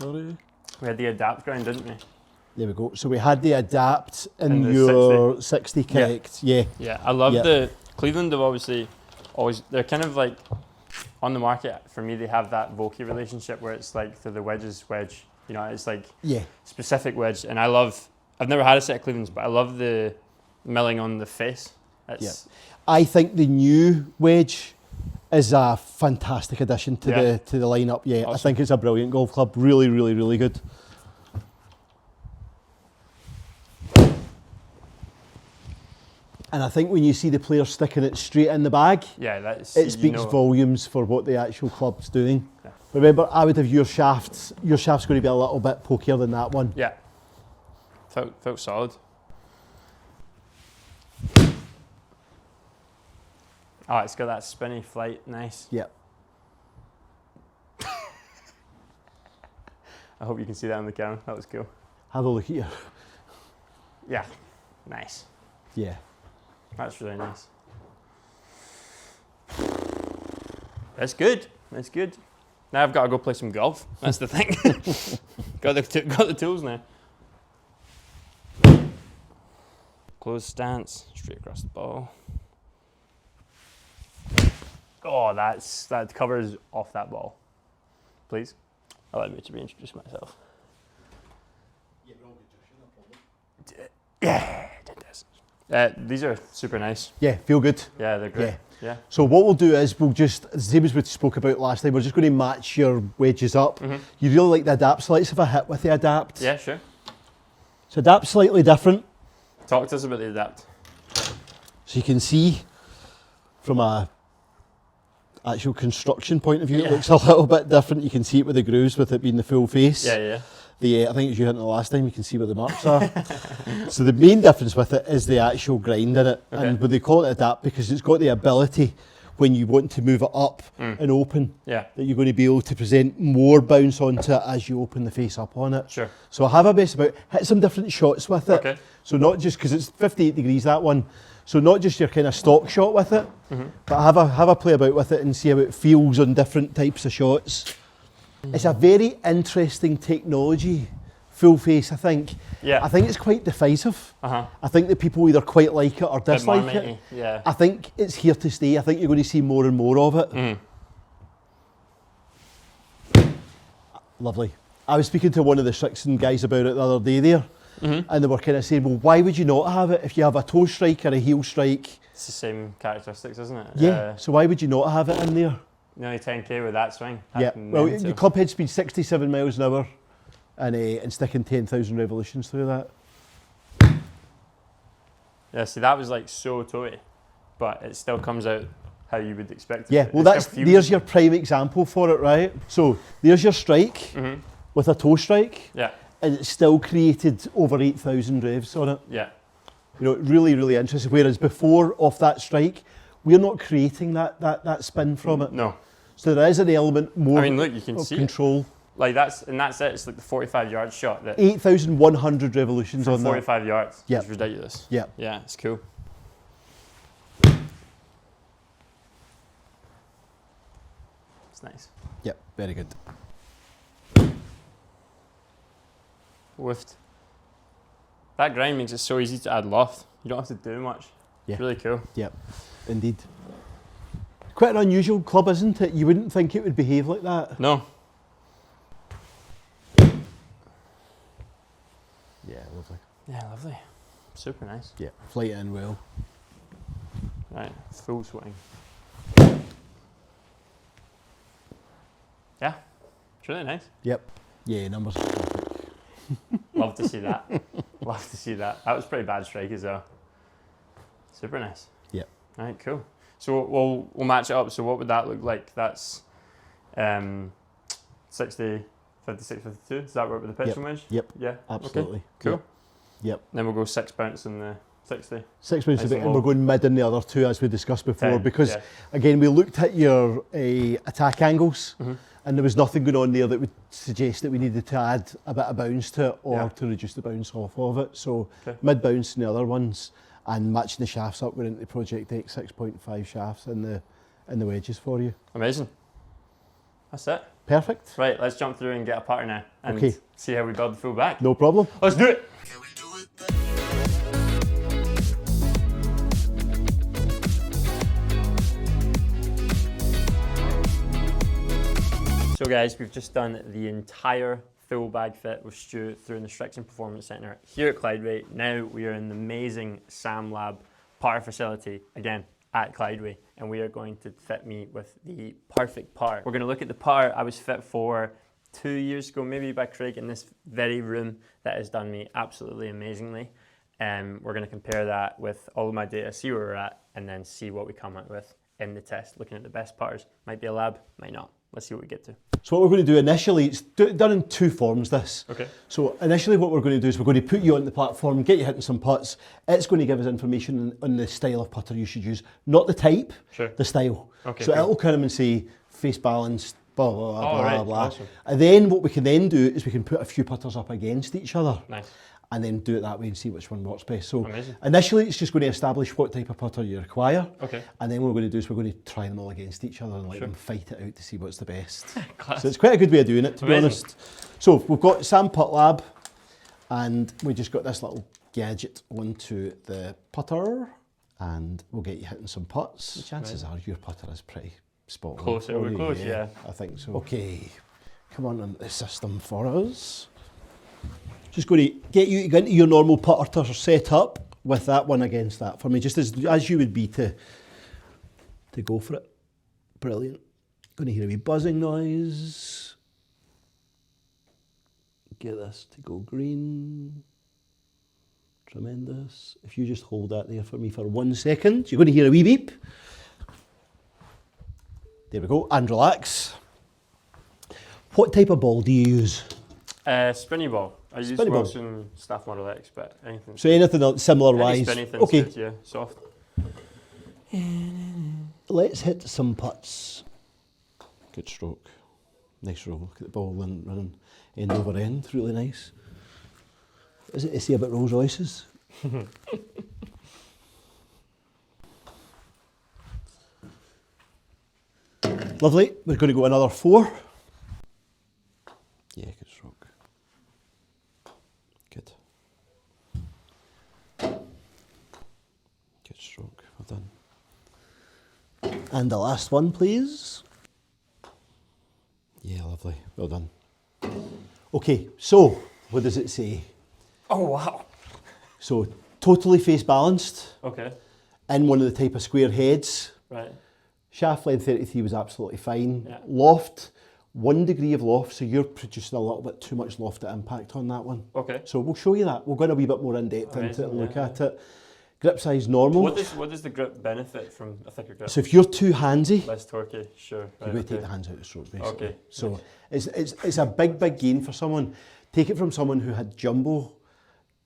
We had the adapt ground, didn't we? There we go. So we had the adapt in And the your 60 Yeah. correct. Yeah. Yeah, I love Yeah. the Cleveland have obviously always, they're kind of like on the market for me, they have that Vokey relationship where it's like the wedges wedge, you know, it's like Yeah. specific wedge, and I've never had a set of Clevelands, but I love the milling on the face. It's I think the new wedge is a fantastic addition to Yeah. the lineup. Yeah, I Awesome. think it's a brilliant golf club. Really, really, really good. And I think when you see the player sticking it straight in the bag, yeah, that's it speaks volumes for what the actual club's doing. Yeah. Remember, I would have your shaft's going to be a little bit pokier than that one. Yeah, felt solid. Oh, it's got that spinny flight, nice. Yeah. I hope you can see that on the camera. That was cool. Have a look at your. Yeah, nice. Yeah. That's really nice. That's good. That's good. Now I've got to go play some golf. That's the thing. got the tools now. Closed stance, straight across the ball. Oh, that covers off that ball. Please, allow me to reintroduce myself. Yeah, it does. These are super nice. Yeah, feel good. Yeah, they're great. Yeah. Yeah. So what we'll do is we'll just, the same as we spoke about last time, we're just going to match your wedges up. You really like the adapt, so let's have a hit with the adapt. Yeah, sure. So adapt slightly different. Talk to us about the adapt. So you can see from a actual construction point of view, it looks a little bit different. You can see it with the grooves, with it being the full face. Yeah. I think as you hit it the last time, you can see where the marks are. So the main difference with it is the actual grind in it. Okay. And but they call it adapt because it's got the ability when you want to move it up and open, Yeah. that you're going to be able to present more bounce onto it as you open the face up on it. Sure. So have a best about, hit some different shots with it. Okay. So not just, because it's 58 degrees, that one. So not just your kind of stock shot with it, but have a play about with it and see how it feels on different types of shots. It's a very interesting technology, full face, I think. Yeah. I think it's quite divisive. Uh-huh. I think that people either quite like it or dislike Marmite-y, it. yeah. I think it's here to stay. I think you're going to see more and more of it. Lovely. I was speaking to one of the Strixon guys about it the other day there, and they were kind of saying, well, why would you not have it if you have a toe strike or a heel strike? It's the same characteristics, isn't it? Yeah, so why would you not have it in there? Nearly 10k with that swing. Yeah, That's well, mental. your club head speed 67 miles an hour and sticking 10,000 revolutions through that. Yeah, see, that was like so toey, but it still comes out how you would expect it. Yeah, well, there's your prime example for it, right? So there's your strike with a toe strike, Yeah, and it's still created over 8,000 revs on it. yeah. You know, really, really interesting. Whereas before, off that strike, we're not creating that spin from it. No. So there is an element more I mean, look, you can of see control. it. Like that's it. It's like the 45-yard shot that 8,100 revolutions from on that. 45 yards. Yep. It's ridiculous. Yeah. Yeah, it's cool. It's nice. Yep, very good. Woofed. That grind makes it so easy to add loft. You don't have to do much. Yeah. It's really cool. Yep, indeed. Quite an unusual club, isn't it? You wouldn't think it would behave like that. No. Yeah, lovely. Yeah, lovely. Super nice. Yeah, flight in well. Right, full swing. Yeah, it's really nice. Yep. Yeah, numbers. Love to see that. Love to see that. That was pretty bad strike as well. Super nice. Yep. Right, cool. So we'll match it up. So what would that look like? That's 60, 56, 52. Does that work with the pitch Yep. and wedge? Yep. Yeah. Absolutely. Okay. Cool. Yep. Then we'll go 6 bounce in the 60. 6 minutes Nice a bit, and and low. we're going mid in the other two as we discussed before, 10, because yeah. again we looked at your attack angles, and there was nothing going on there that would suggest that we needed to add a bit of bounce to it or Yeah. to reduce the bounce off of it. So Okay. mid bounce in the other ones, and matching the shafts up. We're into Project X 6.5 shafts in the wedges for you. Amazing. That's it. Perfect. Right, let's jump through and get a pattern now and Okay. see how we build the full back. No problem. Let's do it. So guys, we've just done the entire full bag fit with Stu through in the Strixon Performance Centre here at Clydeway. Now we are in the amazing Sam Lab power facility, again, at Clydeway, and we are going to fit me with the perfect power. We're going to look at the power I was fit for 2 years ago, maybe by Craig, in this very room that has done me absolutely amazingly. We're going to compare that with all of my data, see where we're at, and then see what we come out with in the test, looking at the best powers. Might be a lab, might not. Let's see what we get to. So what we're going to do initially, it's done in two forms, this. Okay. So initially what we're going to do is we're going to put you on the platform, get you hitting some putts. It's going to give us information on the style of putter you should use. Not the type, Sure. the style. Okay, So cool. it'll come and say face balanced, blah, blah, blah, Oh, blah, right, blah. awesome. And then what we can then do is we can put a few putters up against each other. Nice. and then do it that way and see which one works best. So Amazing. initially it's just going to establish what type of putter you require. Okay. And then what we're going to do is we're going to try them all against each other and let them fight it out to see what's the best. Class. So it's quite a good way of doing it, to be Amazing. honest. So we've got Sam Putt Lab, and we just got this little gadget onto the putter, and we'll get you hitting some putts. The chances are your putter is pretty spot on. Close, it'll be close, yeah. I think so. Okay, come on the system for us. Just going to get you to go into your normal putter set up with that one against that for me, just as you would be to go for it. Brilliant. Going to hear a wee buzzing noise. Get this to go green. Tremendous. If you just hold that there for me for 1 second, you're going to hear a wee beep. There we go, and relax. What type of ball do you use? Spinny ball. I use Spinny ball. Wilson Staff Model X, but anything. So anything else similar Any wise? spinny thing Okay, suits, yeah, soft. let's hit some putts. Good stroke. Nice roll. Look at the ball running end over end. Really nice. Is it to say about Rolls Royces? Lovely. We're going to go another 4. Yeah, good stroke. Good. Good stroke. Well done. And the last one, please. Yeah, lovely. Well done. Okay, so what does it say? Oh, wow. So totally face balanced Okay, in one of the type of square heads. right. Shaft length 33 was absolutely fine. Yeah. Loft, 1 degree of loft, so you're producing a little bit too much loft at impact on that one. Okay. So we'll show you that. We'll go in a wee bit more in depth into it and Amazing, look yeah, at it. Grip size normal. What does the grip benefit from a thicker grip? So if you're too handsy, Less torquey, sure. you're Right, going to take okay. the hands out of the stroke, basically. Okay. So it's a big gain for someone. Take it from someone who had jumbo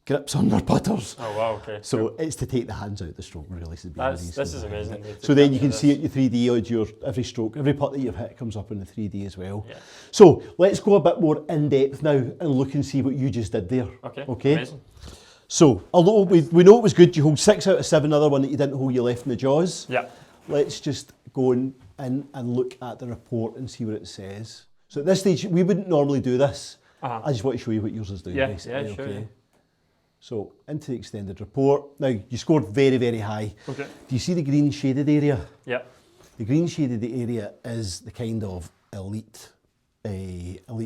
grips on their putters. Oh, wow, okay. So it's to take the hands out of the stroke, really. Is the beauty of these This things, is isn't amazing. it? So then you can see it in 3D on your every stroke, every putt that you've hit comes up in the 3D as well. Yeah. So let's go a bit more in depth now and look and see what you just did there. Okay. Amazing. So although we know it was good, you hold 6 out of 7. Other one that you didn't hold, you left in the jaws. Yeah. Let's just go in and look at the report and see what it says. So at this stage, we wouldn't normally do this. Uh-huh. I just want to show you what yours is doing, Yeah, basically. yeah, sure, Okay. yeah. So into the extended report. Now you scored very high. Okay. Do you see the green shaded area? Yeah. The green shaded area is the kind of elite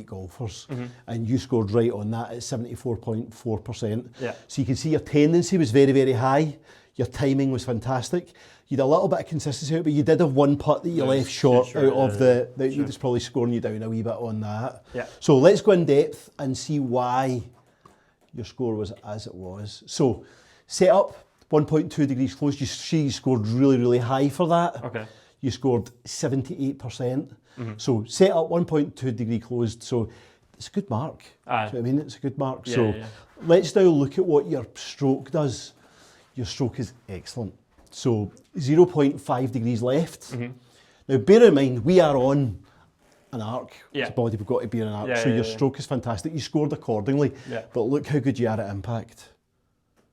golfers, and you scored right on that at 74.4%. Yeah. So you can see your tendency was very high. Your timing was fantastic. You had a little bit of consistency out, but you did have one putt that you Yeah, left short sure, out of yeah, the sure. that's probably scoring you down a wee bit on that. Yeah. So let's go in depth and see why your score was as it was. So set up 1.2 degrees closed. You see you scored really high for that. Okay. You scored 78%. So set up 1.2 degree closed. So it's a good mark. Aye. Do you know what I mean? It's a good mark. Yeah, so yeah. let's now look at what your stroke does. Your stroke is excellent. So 0.5 degrees left. Now bear in mind, we are on an arc. Yeah. It's a body, we've got to be on an arc. Yeah, so yeah, your yeah. stroke is fantastic. You scored accordingly. Yeah. But look how good you are at impact.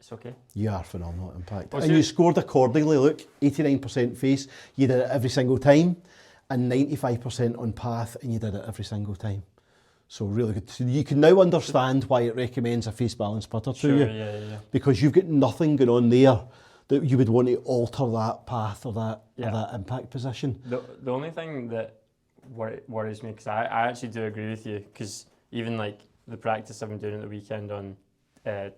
It's okay. You are phenomenal at impact. Was And it- you scored accordingly. Look, 89% face. You did it every single time. And 95% on path, and you did it every single time. So really good. So you can now understand why it recommends a face balance putter to Sure, you. yeah. Because you've got nothing going on there that you would want to alter that path or that impact position. The only thing that worries me, because I actually do agree with you, because even like the practice I've been doing at the weekend on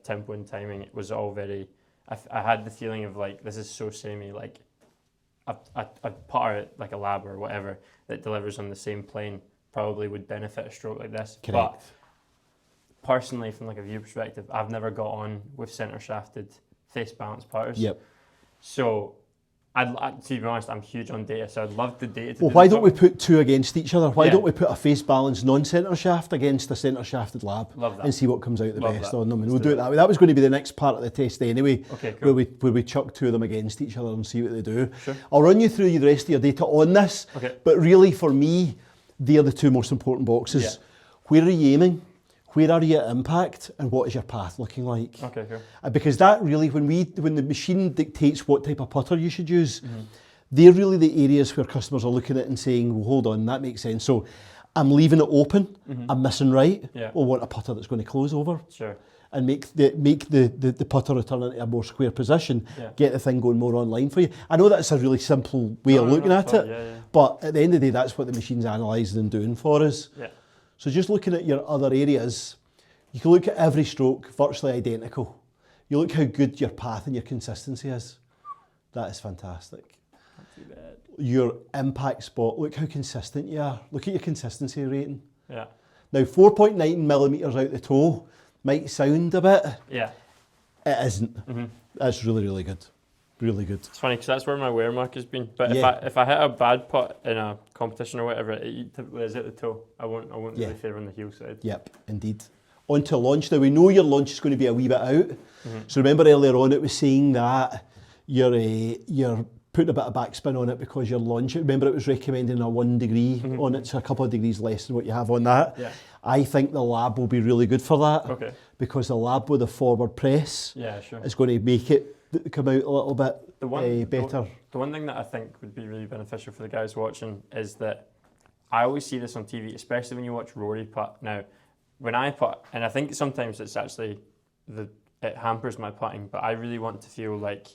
tempo and timing, it was all very, I had the feeling of like, this is so samey, like a putter like a lab or whatever that delivers on the same plane probably would benefit a stroke like this. Correct. But personally, from like a view perspective, I've never got on with centre shafted face balance putters. Yep. So to be honest, I'm huge on data, so I'd love the data to Well, do why the don't we talking. put 2 against each other? Why Yeah. don't we put a face balance non-centre shaft against a centre shafted lab Love that. and see what comes out the Love best that. on them? And Let's we'll do do it that way. That was going to be the next part of the test anyway. Okay, cool. Where we chuck 2 of them against each other and see what they do. Sure. I'll run you through the rest of your data on this. Okay. But really, for me, they are the 2 most important boxes. Yeah. Where are you aiming? where are you at impact and what is your path looking like? Okay, cool. Because that really, when the machine dictates what type of putter you should use, they're really the areas where customers are looking at it and saying, well, hold on, that makes sense. So I'm leaving it open, I'm missing right, Yeah. or want a putter that's going to close over. Sure. And make the putter return into a more square position, Yeah. get the thing going more online for you. I know that's a really simple way of looking at it, yeah. but at the end of the day, that's what the machine's analysing and doing for us. Yeah. So just looking at your other areas, you can look at every stroke virtually identical. You look how good your path and your consistency is. That is fantastic. Not too bad. Your impact spot, look how consistent you are. Look at your consistency rating. Yeah. Now 4.9 millimetres out the toe might sound a bit, Yeah. it isn't. That's really, really good. Really good. It's funny because that's where my wear mark has been. But Yeah. if I hit a bad putt in a competition or whatever, it typically is at the toe. I won't Yeah. really favour on the heel side. Yep, indeed. On to launch. Now we know your launch is going to be a wee bit out. So remember earlier on it was saying that you're putting a bit of backspin on it because you're launching. Remember it was recommending a 1 degree on it, so a couple of degrees less than what you have on that. Yeah. I think the lab will be really good for that. Okay. Because the lab with the forward press Yeah, sure. is going to make it come out a little bit better. The one thing that I think would be really beneficial for the guys watching is that I always see this on TV, especially when you watch Rory putt. Now, when I putt, and I think sometimes it's actually it hampers my putting, but I really want to feel like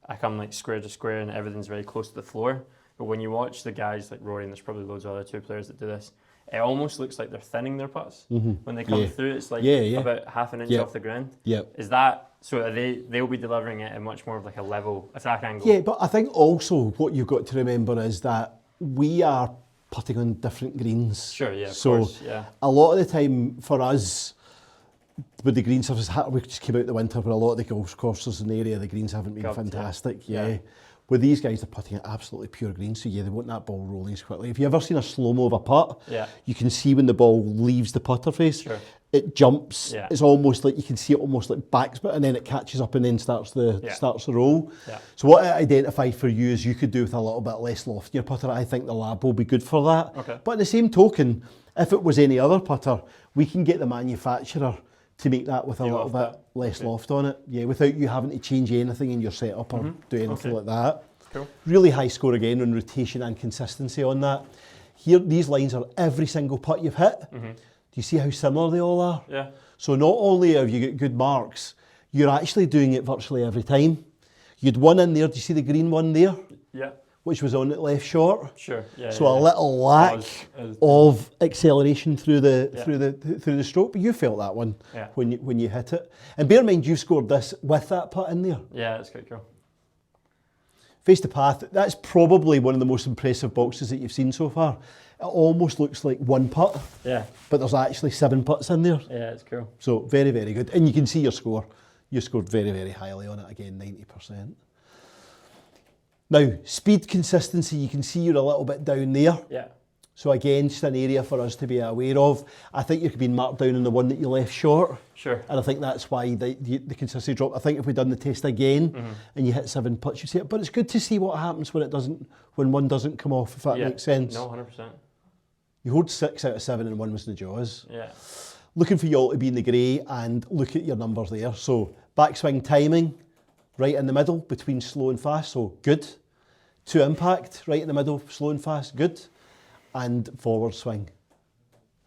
I come like square to square and everything's very close to the floor. But when you watch the guys like Rory, and there's probably loads of other tour players that do this, it almost looks like they're thinning their putts. When they come Yeah. through, it's like Yeah. about half an inch Yep. off the ground. Yep. Is that so? They'll be delivering it at much more of like a level attack angle. Yeah, but I think also what you've got to remember is that we are putting on different greens. Sure. Yeah. Of So course. Yeah. a lot of the time for us, with the green surface, we just came out the winter, but a lot of the golf courses in the area, the greens haven't been Gobs, yeah. fantastic. Yeah. Yeah. With these guys, they're putting at absolutely pure green, so yeah, they want that ball rolling as quickly. If you've ever seen a slow-mo of a putt, Yeah. you can see when the ball leaves the putter face, Sure. it jumps. Yeah. It's almost like you can see it almost like backspin, and then it catches up and then starts the roll. Yeah. So what I identified for you is you could do with a little bit less loft in your putter. I think the lab will be good for that. Okay. But in the same token, if it was any other putter, we can get the manufacturer to make that with a little De-loft bit it. less Okay. loft on it. Yeah, without you having to change anything in your setup or do anything Okay. like that. Cool. Really high score again on rotation and consistency on that. Here, these lines are every single putt you've hit. Do you see how similar they all are? Yeah. So not only have you got good marks, you're actually doing it virtually every time. You'd one in there, do you see the green one there? Yeah. Which was on it left short. Sure. Yeah. So yeah. a little lack As- of acceleration through the Yeah. through the stroke, but you felt that one Yeah. when you hit it. And bear in mind you scored this with that putt in there. Yeah, that's quite cool. Face the path, that's probably one of the most impressive boxes that you've seen so far. It almost looks like one putt, Yeah. but there's actually 7 putts in there. Yeah, it's cool. So very, very good. And you can see your score. You scored very, very highly on it, again, 90%. Now, speed consistency, you can see you're a little bit down there. Yeah. So again, just an area for us to be aware of. I think you've been marked down on the one that you left short. Sure. And I think that's why the consistency dropped. I think if we'd done the test again and you hit 7 putts, you'd see it. But it's good to see what happens when one doesn't come off, if that Yeah. makes sense. No, 100%. You hold 6 out of 7 and one was in the jaws. Yeah. Looking for you all to be in the grey and look at your numbers there. So backswing timing, right in the middle between slow and fast, so good. To impact, right in the middle, slow and fast, good. And forward swing,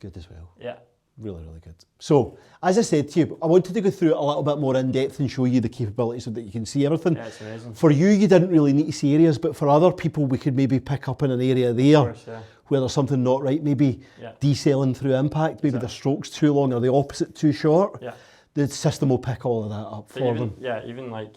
good as well. Yeah. Really, really good. So, as I said to you, I wanted to go through it a little bit more in depth and show you the capabilities so that you can see everything. Yeah, it's amazing. For you didn't really need to see areas, but for other people, we could maybe pick up in an area there Of course, yeah. where there's something not right, maybe Yeah. decelling through impact, maybe the stroke's too long or the opposite too short. Yeah. The system will pick all of that up So for even, them. yeah, even like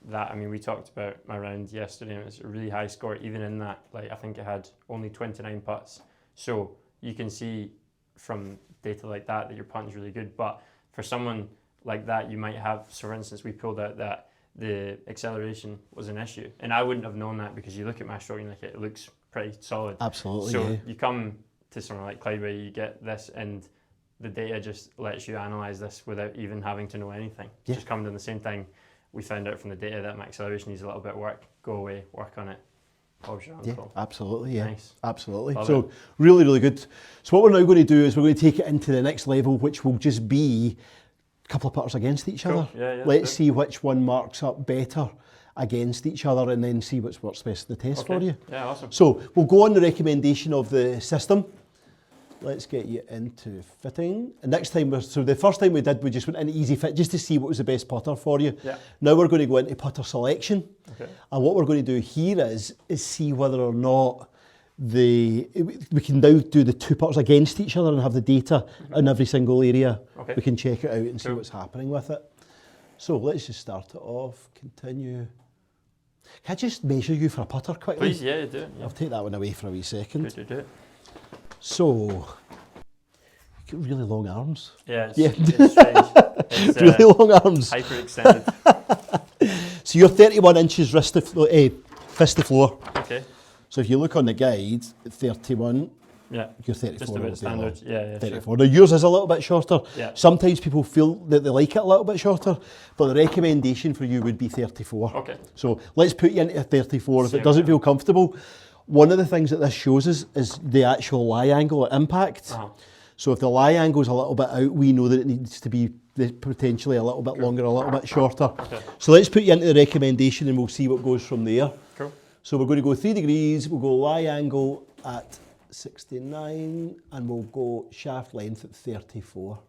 that, I mean, we talked about my round yesterday and it was a really high score. Even in that, like, I think it had only 29 putts. So you can see from data like that your punt's really good. But for someone like that, you might have, so for instance, we pulled out that the acceleration was an issue. And I wouldn't have known that because you look at my stroke and like it looks pretty solid. Absolutely, So yeah. you come to somewhere like Clyde where you get this and the data just lets you analyse this without even having to know anything. Yeah. Just come to the same thing. We found out from the data that my acceleration needs a little bit of work. Go away, work on it. Obviously, Yeah, absolutely, yeah. Nice. Absolutely. Love So it. really, really good. So what we're now going to do is we're going to take it into the next level, which will just be a couple of putters against each Cool. other. Yeah, yeah, Let's do. see which one marks up better against each other and then see what's works best in the test for you. Yeah, awesome. So we'll go on the recommendation of the system. Let's get you into fitting. And next time, so the first time we did, we just went into easy fit just to see what was the best putter for you. Yeah. Now we're going to go into putter selection. Okay. And what we're going to do here is see whether or not we can now do the two putters against each other and have the data in every single area. Okay. We can check it out and see Cool. what's happening with it. So let's just start it off. Continue. Can I just measure you for a putter quickly? Please, yeah, do it. Yeah. I'll take that one away for a wee second. Do it. So, you've got really long arms. Yeah, it's, Yeah. it's strange. It's Really long arms. hyper extended. So you're 31 inches fist to floor. Okay. So if you look on the guide, 31, Yeah. you're 34. Just about standard. Yeah, 34. Now yours is a little bit shorter. Yeah. Sometimes people feel that they like it a little bit shorter, but the recommendation for you would be 34. Okay. So let's put you into a 34 if See it how doesn't we feel comfortable. One of the things that this shows us is the actual lie angle at impact. Uh-huh. So if the lie angle is a little bit out, we know that it needs to be potentially a little bit longer, a little bit shorter. Okay. So let's put you into the recommendation and we'll see what goes from there. Cool. So we're going to go 3 degrees, we'll go lie angle at 69 and we'll go shaft length at 34.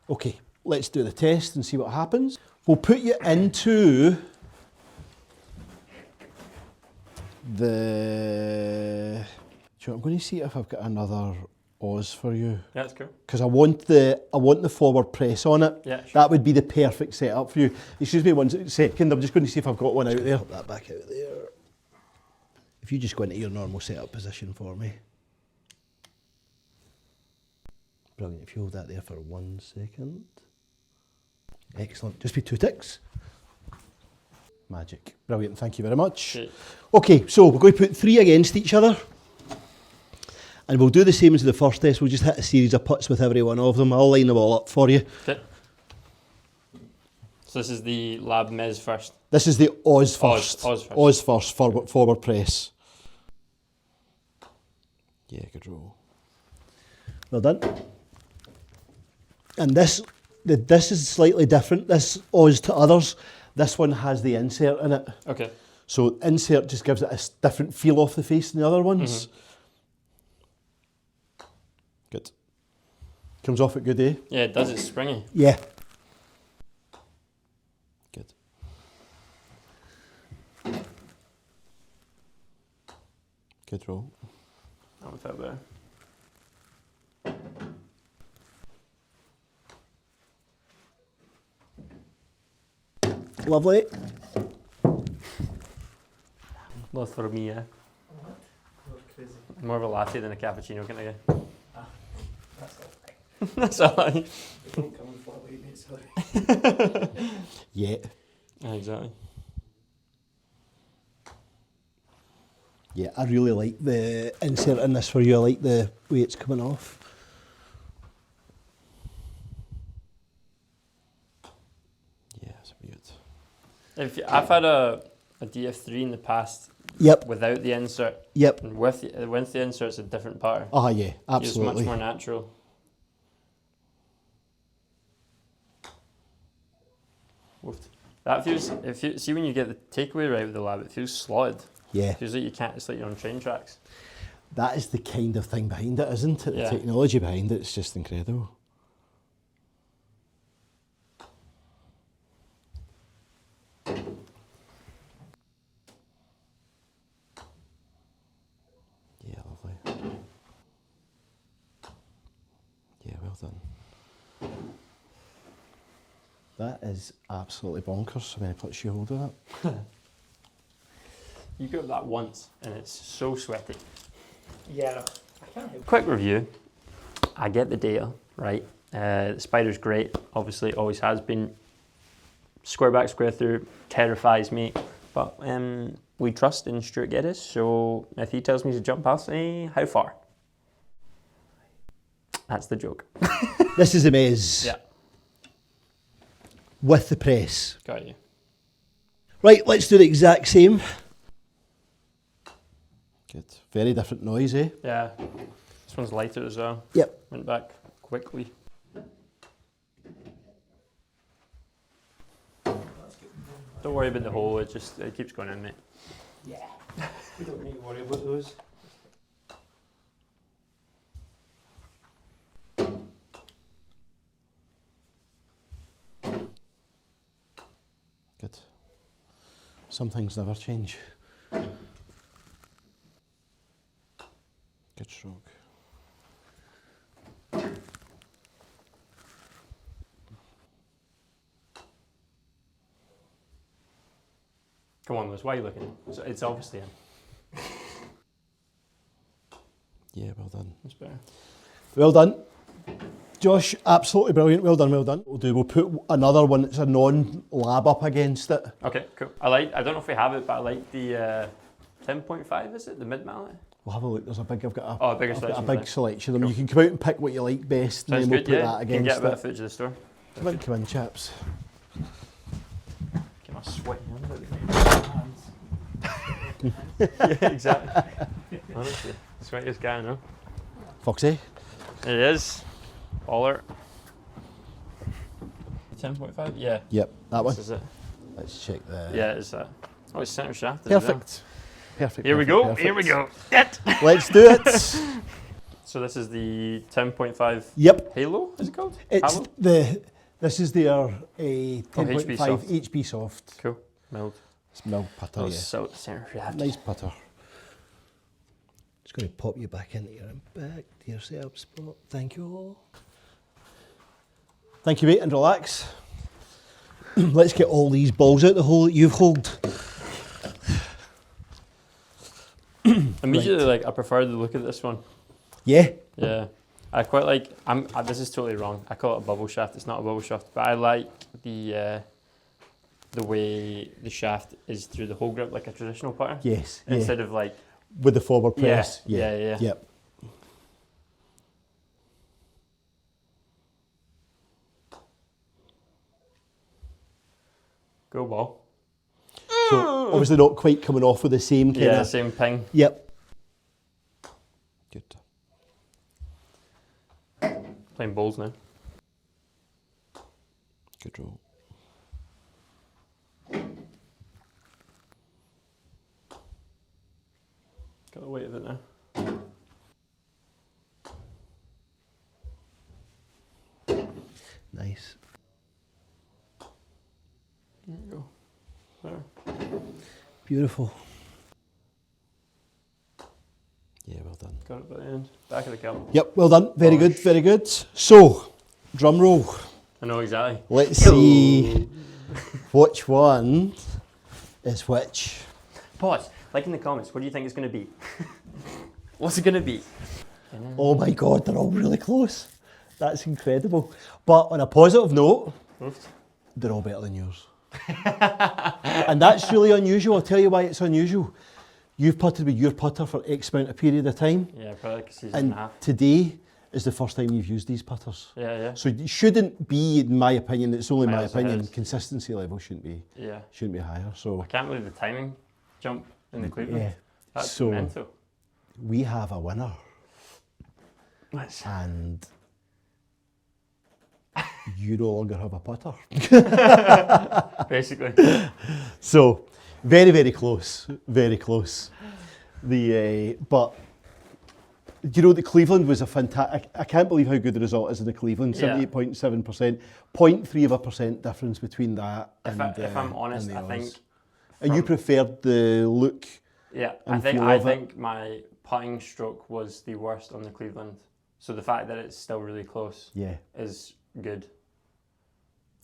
Okay, let's do the test and see what happens. We'll put you into the... I'm going to see if I've got another Oz for you. Yeah, that's cool. Because I want the forward press on it. Yeah, sure. That would be the perfect setup for you. Excuse me 1 second, I'm just going to see if I've got one out there. Put that back out there. If you just go into your normal setup position for me. Brilliant, if you hold that there for 1 second. Excellent, just be 2 ticks. Magic, brilliant, thank you very much. Great. Okay, so we're going to put 3 against each other. And we'll do the same as the first test. We'll just hit a series of putts with every one of them. I'll line them all up for you. Okay. So this is the Lab Mez first. This is the Oz first. Oz first. Oz first, forward press. Yeah, good roll. Well done. And this is slightly different. This Oz to others. This one has the insert in it. Okay. So insert just gives it a different feel off the face than the other ones. Good. Comes off at good, eh? Yeah, it does. It's springy. Yeah. Good. Good roll. That would fit better. Lovely. Lost for me, yeah. More of a latte than a cappuccino, can I get? That's all right. Don't come and flat weight, mate, sorry. Yeah. Exactly. Yeah, I really like the insert in this for you. I like the way it's coming off. Yeah, it's good. I've had a DF3 in the past Yep, without the insert, yep. and with the insert, it's a different pattern. Ah, yeah, It's absolutely. much more natural. Woofed. That feels. If you see when you get the takeaway right with the Lab, it feels slotted. Yeah, It feels like you can't. It's like you're on train tracks. that is the kind of thing behind it, isn't it? The Yeah. technology behind it's just incredible. Yeah, lovely. Yeah, well done. That is absolutely bonkers. How many putts you hold with that? You go up that once, and it's so sweaty. Yeah, I can't help Quick review. I get the data, right? The Spider's great, obviously, always has been. Square back, square through, terrifies me. But we trust in Stuart Geddes, so if he tells me to jump, I'll say, how far? That's the joke. This is a Mez Yeah, with the press. got you. Right, let's do the exact same. Good. Very different noise, eh? Yeah. This one's lighter as well. Yep. Went back quickly. Don't worry about the hole, it keeps going in, mate. Yeah. We don't need to worry about those. Good. Some things never change. Good stroke. Come on, Liz, why are you looking? It's obviously in. Yeah, well done. That's better. Well done. Josh, absolutely brilliant. Well done, well done. We'll put another one that's a non-lab up against it. Okay, cool. I don't know if we have it, but I like the 10.5, is it? The mid-mallet? We'll have a look. There's a big, I've got Oh, a bigger I've got a selection, big right. selection of them. Cool. You can come out and pick what you like best, Sounds and then we'll good, put yeah. that Can get against a bit of it. footage of the store. Come in, chaps. Get my sweaty hands. Yeah, exactly. Honestly, sweatiest guy I know. Foxy. It is. Baller. 10.5? Yeah. Yep, that one. This is it. Let's check that. Yeah, it's that. Oh, it's centre shaft. as well. Perfect. Perfect. Here we perfect, go. perfect. Here we go. It. Let's do it. So this is the 10.5 Yep. Halo, is it called? It's Halo? this is their 10.5 HB Soft. HB Soft. Cool. Milled. It's mill putter, Oh, yeah. so centre shaft. Nice putter. Just going to pop you back into your back to your setup spot. Thank you all. Thank you, mate, and relax. Let's get all these balls out the hole that you've holed. Immediately, like, I prefer the look of this one. Yeah. Yeah. I quite like, this is totally wrong. I call it a bubble shaft. It's not a bubble shaft, but I like the way the shaft is through the hole grip like a traditional putter. Yes. Yeah. Instead of like, With the forward press. yeah. Yep. Go ball. So obviously not quite coming off with the same kind Yeah, of. same ping. Yep. Good. Playing bowls now. Good roll. Got the weight of it now. Nice. There you go. There. Beautiful. Yeah, well done. Got it by the end. Back of the cup. Yep, well done. Very good, very good. So, drum roll. I know exactly. Let's see which one is which. Pause. Like in the comments, what do you think it's going to be? What's it going to be? Oh my God, they're all really close. That's incredible. But on a positive note, they're all better than yours. And that's really unusual. I'll tell you why it's unusual. You've putted with your putter for X amount of period of time, Yeah, probably like a season and and a half. today is the first time you've used these putters. Yeah. So it shouldn't be, in my opinion, it's only my Miles opinion, ahead. consistency level shouldn't be higher. So I can't believe the timing jump in the Cleveland. yeah, That's so mental. we have a winner, Nice. and you no longer have a putter. Basically. So very, very close, very close. But you know, the Cleveland was a fantastic. I can't believe how good the result is in the Cleveland. Yeah. 78.7%, 0.3% difference between that. If I'm honest, and I the think. others. And you preferred the look. Yeah, and I feel of it. think my putting stroke was the worst on the Cleveland. So the fact that it's still really close Yeah. is good.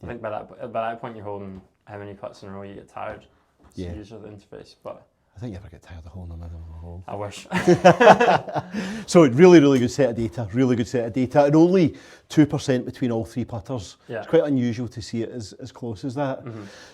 I think by that point you're holding how many putts in a row you get tired. It's Yeah. the user of the interface, but I think you ever get tired of holding them in the hole. I wish. So really, really good set of data. Really good set of data, and only 2% between all three putters. Yeah. It's quite unusual to see it as close as that.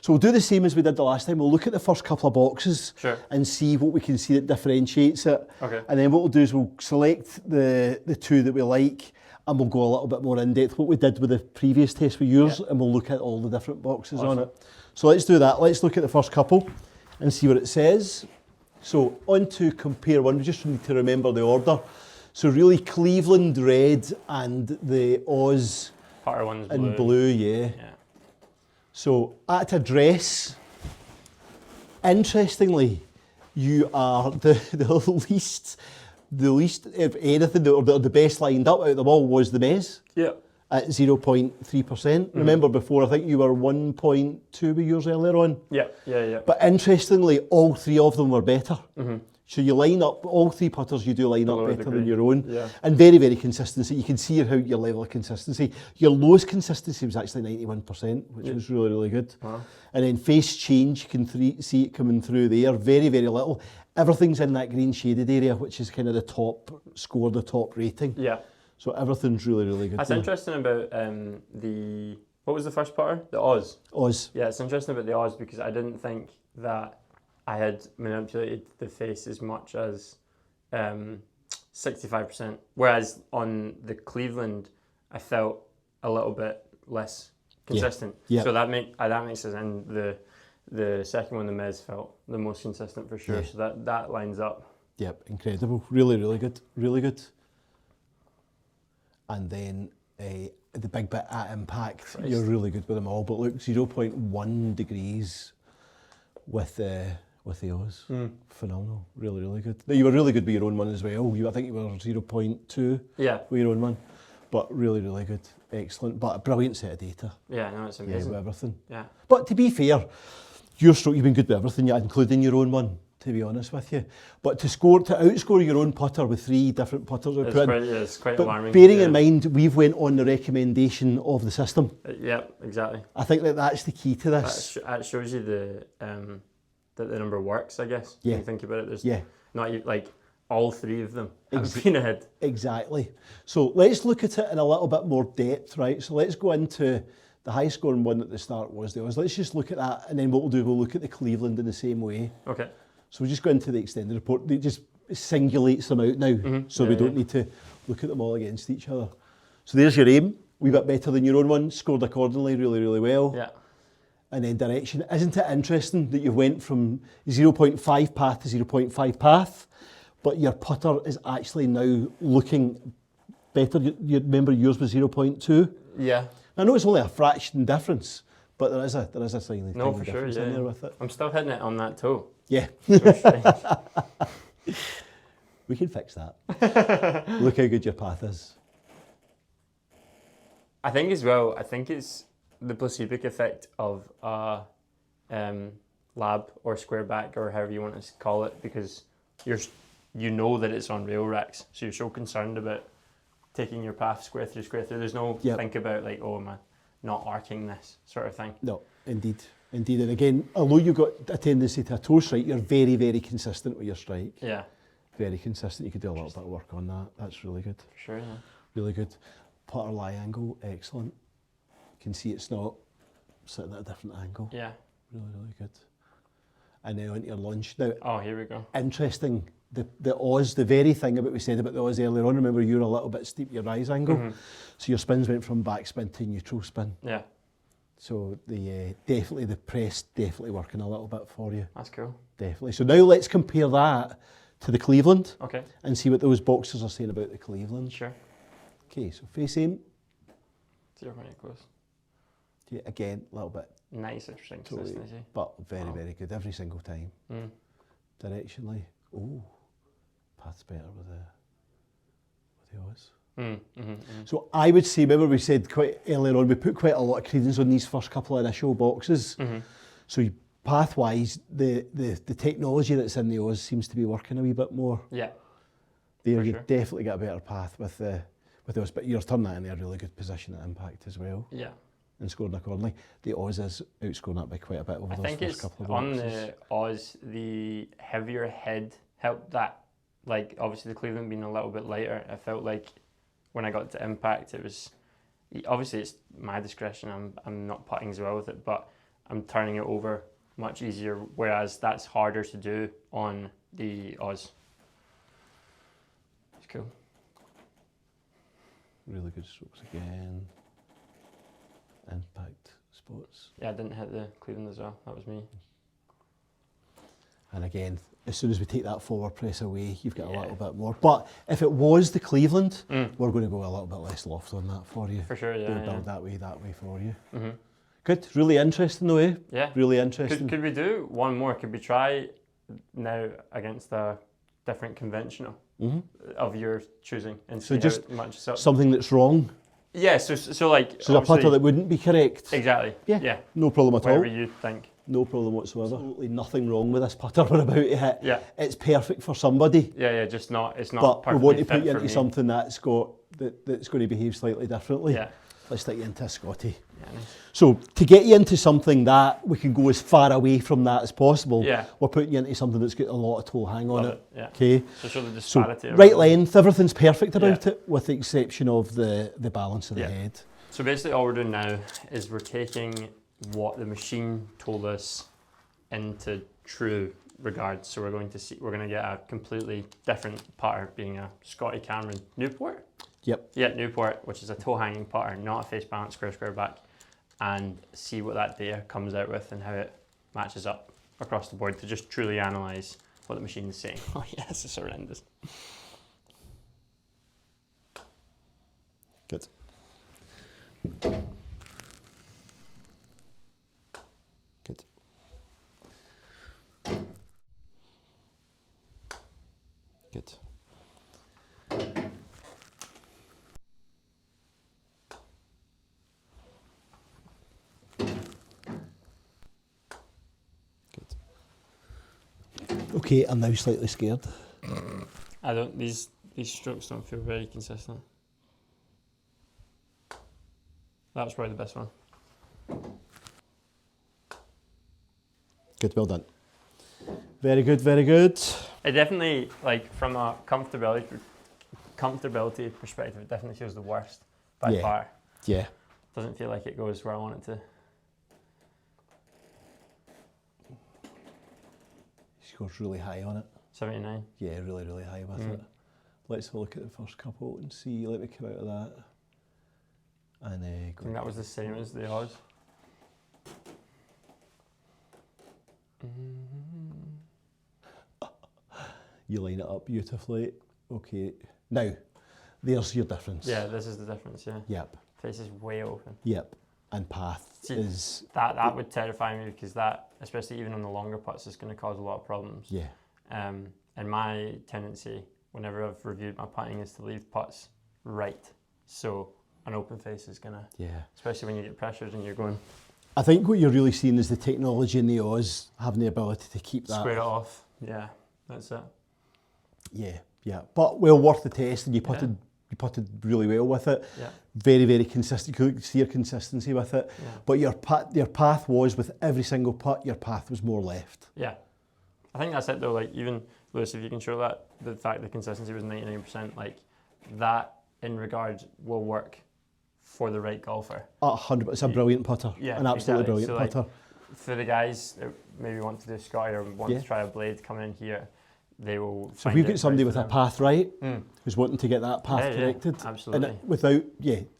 So we'll do the same as we did the last time. We'll look at the first couple of boxes Sure. and see what we can see that differentiates it. Okay. And then what we'll do is we'll select the two that we like, and we'll go a little bit more in depth what we did with the previous test with yours, and we'll look at all the different boxes on it. So let's do that. Let's look at the first couple and see what it says. So on to compare one, we just need to remember the order. So really Cleveland red and the Oz Putter one's in blue, yeah. So at address, interestingly, you are the least if anything, or the best lined up out of them all was the Mez. Yeah. At 0.3%. Remember before, I think you were 1.2 with yours earlier on. Yeah. But interestingly, all three of them were better. So you line up, all three putters you do line up better than your own. Yeah. And very, very consistency. You can see your level of consistency. Your lowest consistency was actually 91%, which was really, really good. And then face change, you can see it coming through there. Very, very little. Everything's in that green shaded area, which is kind of the top score, the top rating. Yeah. So everything's really, really good. That's interesting about what was the first putter? The Oz. Oz. Yeah, it's interesting about the Oz because I didn't think that I had manipulated the face as much as 65%. Whereas on the Cleveland, I felt a little bit less consistent. Yeah. So that makes sense. And the second one, the Mez, felt the most consistent for sure. Yeah. So that lines up. Yep, incredible. Really, really good. Really good. And then the big bit at impact, you're really good with them all. But look, 0.1 degrees with the Oz. Phenomenal. Really, really good. Now, you were really good with your own one as well. I think you were 0.2 with your own one. But really, really good. Excellent. But a brilliant set of data. Yeah, no, it's Yeah, amazing. with everything. Yeah. But to be fair, your stroke, you've been good with everything, including your own one, to be honest with you. But to outscore your own putter with 3 different putters, It's quite but alarming. bearing in mind, we've went on the recommendation of the system. Yeah, exactly. I think that's the key to this. That shows you that the number works, I guess. Yeah. When you think about it, there's Yeah. not like all 3 of them have been ahead. Exactly. So let's look at it in a little bit more depth, right? So let's go into the high scoring one at the start was the Oz. Let's just look at that, and then what we'll do, we'll look at the Cleveland in the same way. Okay. So we'll just go into the extended report. It just singulates them out now, so we don't need to look at them all against each other. So there's your aim, wee bit better than your own one, scored accordingly, really, really well. Yeah. And then direction. Isn't it interesting that you went from 0.5 path to 0.5 path, but your putter is actually now looking better? You remember yours was 0.2? Yeah. I know it's only a fraction difference, but there is a tiny No, for sure. difference in there Yeah. with it. I'm still hitting it on that toe. Yeah. So strange. We can fix that. Look how good your path is. I think as well, it's the placebo effect of lab or square back or however you want to call it, because you know that it's on rail racks, so you're so concerned about taking your path square through. There's no think about like, oh, am I not arcing this sort of thing. No, indeed. And again, although you've got a tendency to a toe strike, you're very, very consistent with your strike. Yeah. Very consistent. You could do a little bit of work on that. That's really good. For sure, yeah. Really good. Putter lie angle, excellent. You can see it's not sitting at a different angle. Yeah. Really, really good. And now into your lunge. Now, Oh, here we go. interesting, the Oz, the very thing about we said about the Oz earlier on, remember you're a little bit steep your rise angle. So your spins went from backspin to neutral spin. Yeah. So the press definitely working a little bit for you. That's cool. Definitely. So now let's compare that to the Cleveland Okay. and see what those boxers are saying about the Cleveland. Sure. Okay, so face aim. 0.8 close. Yeah, again, a little bit, Nice, interesting totally, consistency. but very, very good every single time. Mm. Directionally, path's better with the Oz. So I would say, remember we said quite earlier on, we put quite a lot of credence on these first couple of initial boxes. So path-wise, the technology that's in the Oz seems to be working a wee bit more. Yeah. There, For you sure. definitely get a better path with the Oz, but you're turning that into a really good position at impact as well, Yeah. and scoring accordingly. The Oz is outscoring that by quite a bit over I those think first it's couple of on boxes. the Oz, the heavier head helped that. Like, obviously the Cleveland being a little bit lighter, I felt like when I got to impact, it was, obviously it's my discretion, I'm not putting as well with it, but I'm turning it over much easier, whereas that's harder to do on the Oz. It's cool. Really good strokes again. Impact spots. Yeah, I didn't hit the Cleveland as well. That was me. And again, as soon as we take that forward press away, you've got a Yeah. little bit more. But if it was the Cleveland, we're going to go a little bit less loft on that for you. For sure, yeah. We'll yeah. build that way for you. Mm-hmm. Good. Really interesting though, eh? Yeah. Really interesting. Could we do one more? Could we try now against a different conventional of your choosing and So see just how it matches up? Something that's wrong. Yeah. So like. So a putter obviously- that wouldn't be correct. Exactly. Yeah. Yeah. No problem at all. Whatever you think. No problem whatsoever. Absolutely nothing wrong with this putter we're about to hit. Yeah. It's perfect for somebody. Yeah. Just not. It's not. But we want to perfectly put you fit for into me. something that's that's going to behave slightly differently. Yeah. Let's take you into a Scotty. Yeah. Nice. So to get you into something that we can go as far away from that as possible, Yeah. we're putting you into something that's got a lot of toe hang on Love it. it, yeah. Okay. So show the So disparity. of right it. length, everything's perfect about Yeah. it, with the exception of the balance of the Yeah. head. So basically, all we're doing now is we're taking what the machine told us into true regards. So we're going to get a completely different putter, being a Scotty Cameron Newport. Yep. Yeah, Newport, which is a toe hanging putter, not a face balance square back, and see what that data comes out with and how it matches up across the board to just truly analyse what the machine is saying. Oh yeah, this is horrendous. Good. Good. Good. Good. Okay, I'm now slightly scared. I don't. These strokes don't feel very consistent. That was probably the best one. Good, well done. Very good, very good. It definitely, like, from a comfortability perspective, it definitely feels the worst by Yeah. far. Yeah. Doesn't feel like it goes where I want it to. Scores really high on it. 79. Yeah, really, really high with it. Let's have a look at the first couple and see. Let me come out of that. And I think that was the same as the Oz. you line it up beautifully. Okay. Now, there's your difference. Yeah, this is the difference, yeah. Yep. Face is way open. Yep. And path See, is... That would terrify me because that, especially even on the longer putts, is going to cause a lot of problems. Yeah. And my tendency, whenever I've reviewed my putting, is to leave putts right. So an open face is going to, Yeah. especially when you get pressured and you're going I think what you're really seeing is the technology in the Oz having the ability to keep that... square it off. Yeah, that's it. Yeah, yeah. But well worth the test, and you putted really well with it. Yeah. Very, very consistent. You could see your consistency with it. Yeah. But your path was, with every single putt, your path was more left. Yeah. I think that's it though, like even, Lewis, if you can show that, the fact the consistency was 99%, like that in regards will work for the right golfer. 100%. It's a brilliant putter. Yeah, An absolutely exactly. brilliant So, like, putter. For the guys that maybe want to do Scotty or want Yeah. to try a blade coming in here, they will So if find we've it got somebody right with for a them. path right, Mm. who's wanting to get that path Yeah, yeah, corrected. absolutely. And without,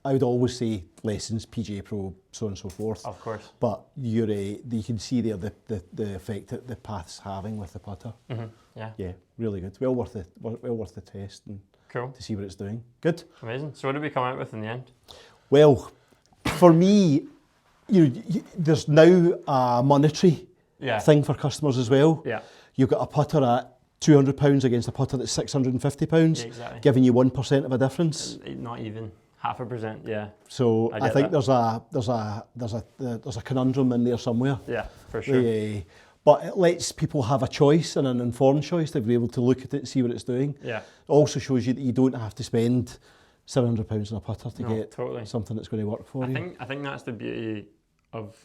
I would always say lessons, PGA Pro, so on and so forth. Of course. But you can see there the effect that the path's having with the putter. Mm-hmm. Yeah. Yeah, really good. Well worth the test and Cool. to see what it's doing. Good. Amazing. So what did we come out with in the end? Well, for me, there's now a monetary Yeah. thing for customers as well. Yeah. You've got a putter at £200 against a putter that's £650, Yeah, exactly. giving you 1% of a difference. Not even 0.5%. Yeah. So I I get think that. there's a conundrum in there somewhere. Yeah, for sure. But it lets people have a choice and an informed choice to be able to look at it and see what it's doing. Yeah. It also shows you that you don't have to spend £700 on a putter to No, get totally. something that's going to work for you. I think that's the beauty of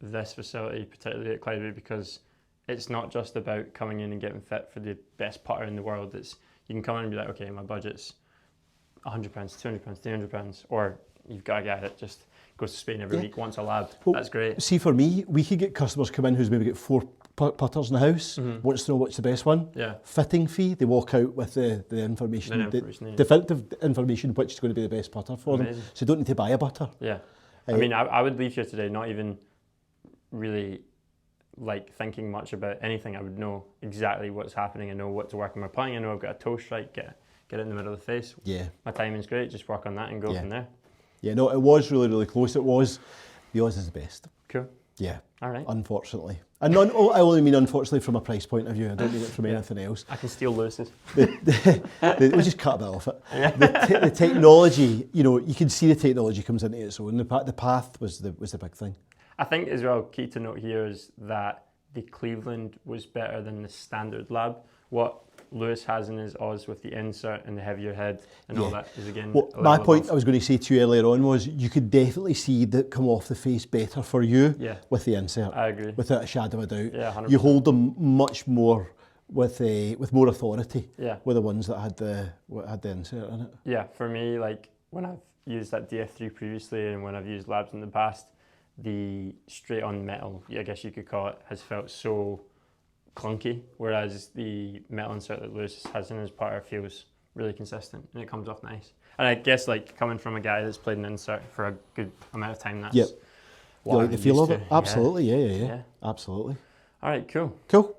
this facility, particularly at Clydesdale, because it's not just about coming in and getting fit for the best putter in the world. It's you can come in and be like, okay, my budget's £100, £200, £300, or you've got a guy that just goes to Spain every week, wants a lab. Well, That's great. See, for me, we could get customers come in who's maybe got putters in the house, wants to know what's the best one. Yeah. Fitting fee, they walk out with the information, definitive information which is going to be the best putter for them. So you don't need to buy a putter. Yeah. I mean, I would leave here today not even really like thinking much about anything. I would know exactly what's happening. I know what to work on my putting. I know I've got a toe strike, get it in the middle of the face. Yeah. My timing's great, just work on that and go from there. Yeah, no, it was really, really close. It was. The Oz is the best. Cool. Yeah. All right. Unfortunately. And I only mean unfortunately from a price point of view. I don't mean it from anything else. I can steal Lewis's. We'll just cut a bit off it. The technology, you can see the technology comes into its own. The path was the big thing. I think as well, key to note here is that the Cleveland was better than the standard lab. What Lewis has in his Oz with the insert and the heavier head and all that is again. Well, my point I was going to say to you earlier on was you could definitely see that come off the face better for you with the insert. I agree. Without a shadow of a doubt. Yeah, 100%. You hold them much more with more authority. Yeah. With the ones that had the insert in it. Yeah, for me, like when I've used that DF3 previously and when I've used labs in the past, the straight on metal, I guess you could call it, has felt so clunky, whereas the metal insert that Lewis has in his putter feels really consistent and it comes off nice. And I guess like coming from a guy that's played an insert for a good amount of time, that's what you like the feel of it. Absolutely, yeah. Absolutely. All right, cool.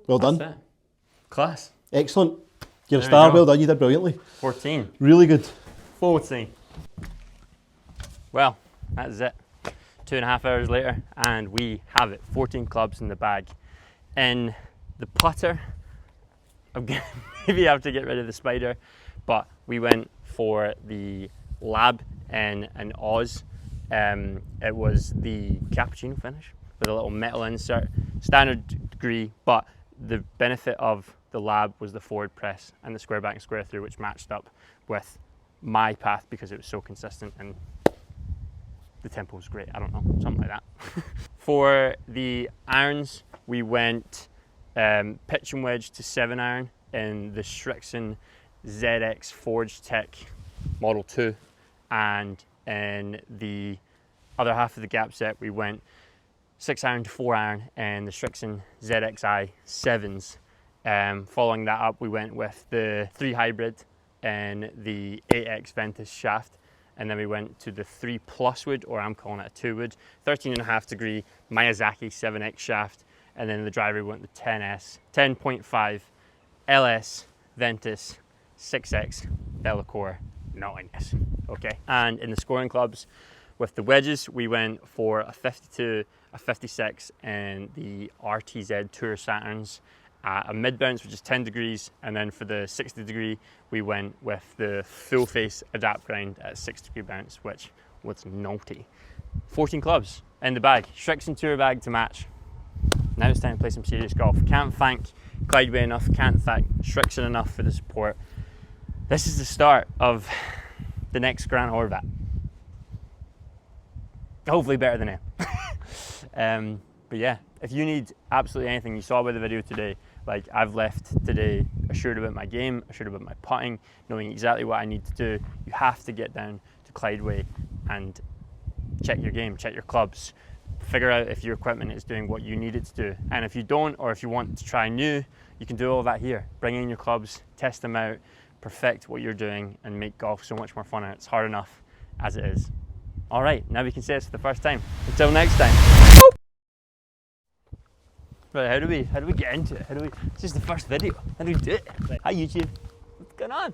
Well That's done. it. Class. Excellent. You're a There star. we go. Well done. You did brilliantly. 14. Really good. 14. Well, that's it. 2.5 hours later, and we have it. 14 clubs in the bag. In the putter, I'm gonna maybe have to get rid of the Spider, but we went for the lab in an Oz. It was the cappuccino finish with a little metal insert, standard degree, but the benefit of the lab was the forward press and the square back and square through, which matched up with my path because it was so consistent and the tempo was great. I don't know, something like that. For the irons, we went pitch and wedge to 7-iron in the Srixon ZX Forge Tech Model 2, and in the other half of the gap set, we went 6-iron to 4-iron in the Srixon ZXi 7s. Following that up, we went with the 3 hybrid and the 8X Ventus shaft, and then we went to the 3 plus wood, or I'm calling it a 2 wood, 13.5 degree Miyazaki 7X shaft, and then the driver we went with 10.5 LS Ventus 6X Delacour nothingness. Okay, and in the scoring clubs, with the wedges, we went for a 52, a 56, and the RTZ Tour Saturns. A mid bounce, which is 10 degrees, and then for the 60 degree, we went with the full face adapt grind at 6 degree bounce, which was naughty. 14 clubs in the bag, Srixon Tour bag to match. Now it's time to play some serious golf. Can't thank Clydeway enough, can't thank Srixon enough for the support. This is the start of the next Grant Horvat. Hopefully better than him. But yeah, if you need absolutely anything you saw by the video today, like I've left today assured about my game, assured about my putting, knowing exactly what I need to do, you have to get down to Clydeway and check your game, check your clubs, figure out if your equipment is doing what you need it to do. And if you don't, or if you want to try new, you can do all that here. Bring in your clubs, test them out, perfect what you're doing, and make golf so much more fun. And it's hard enough as it is. All right, now we can say this for the first time. Until next time. Right, how do we get into it? This is the first video. How do we do it? Hi YouTube. What's going on?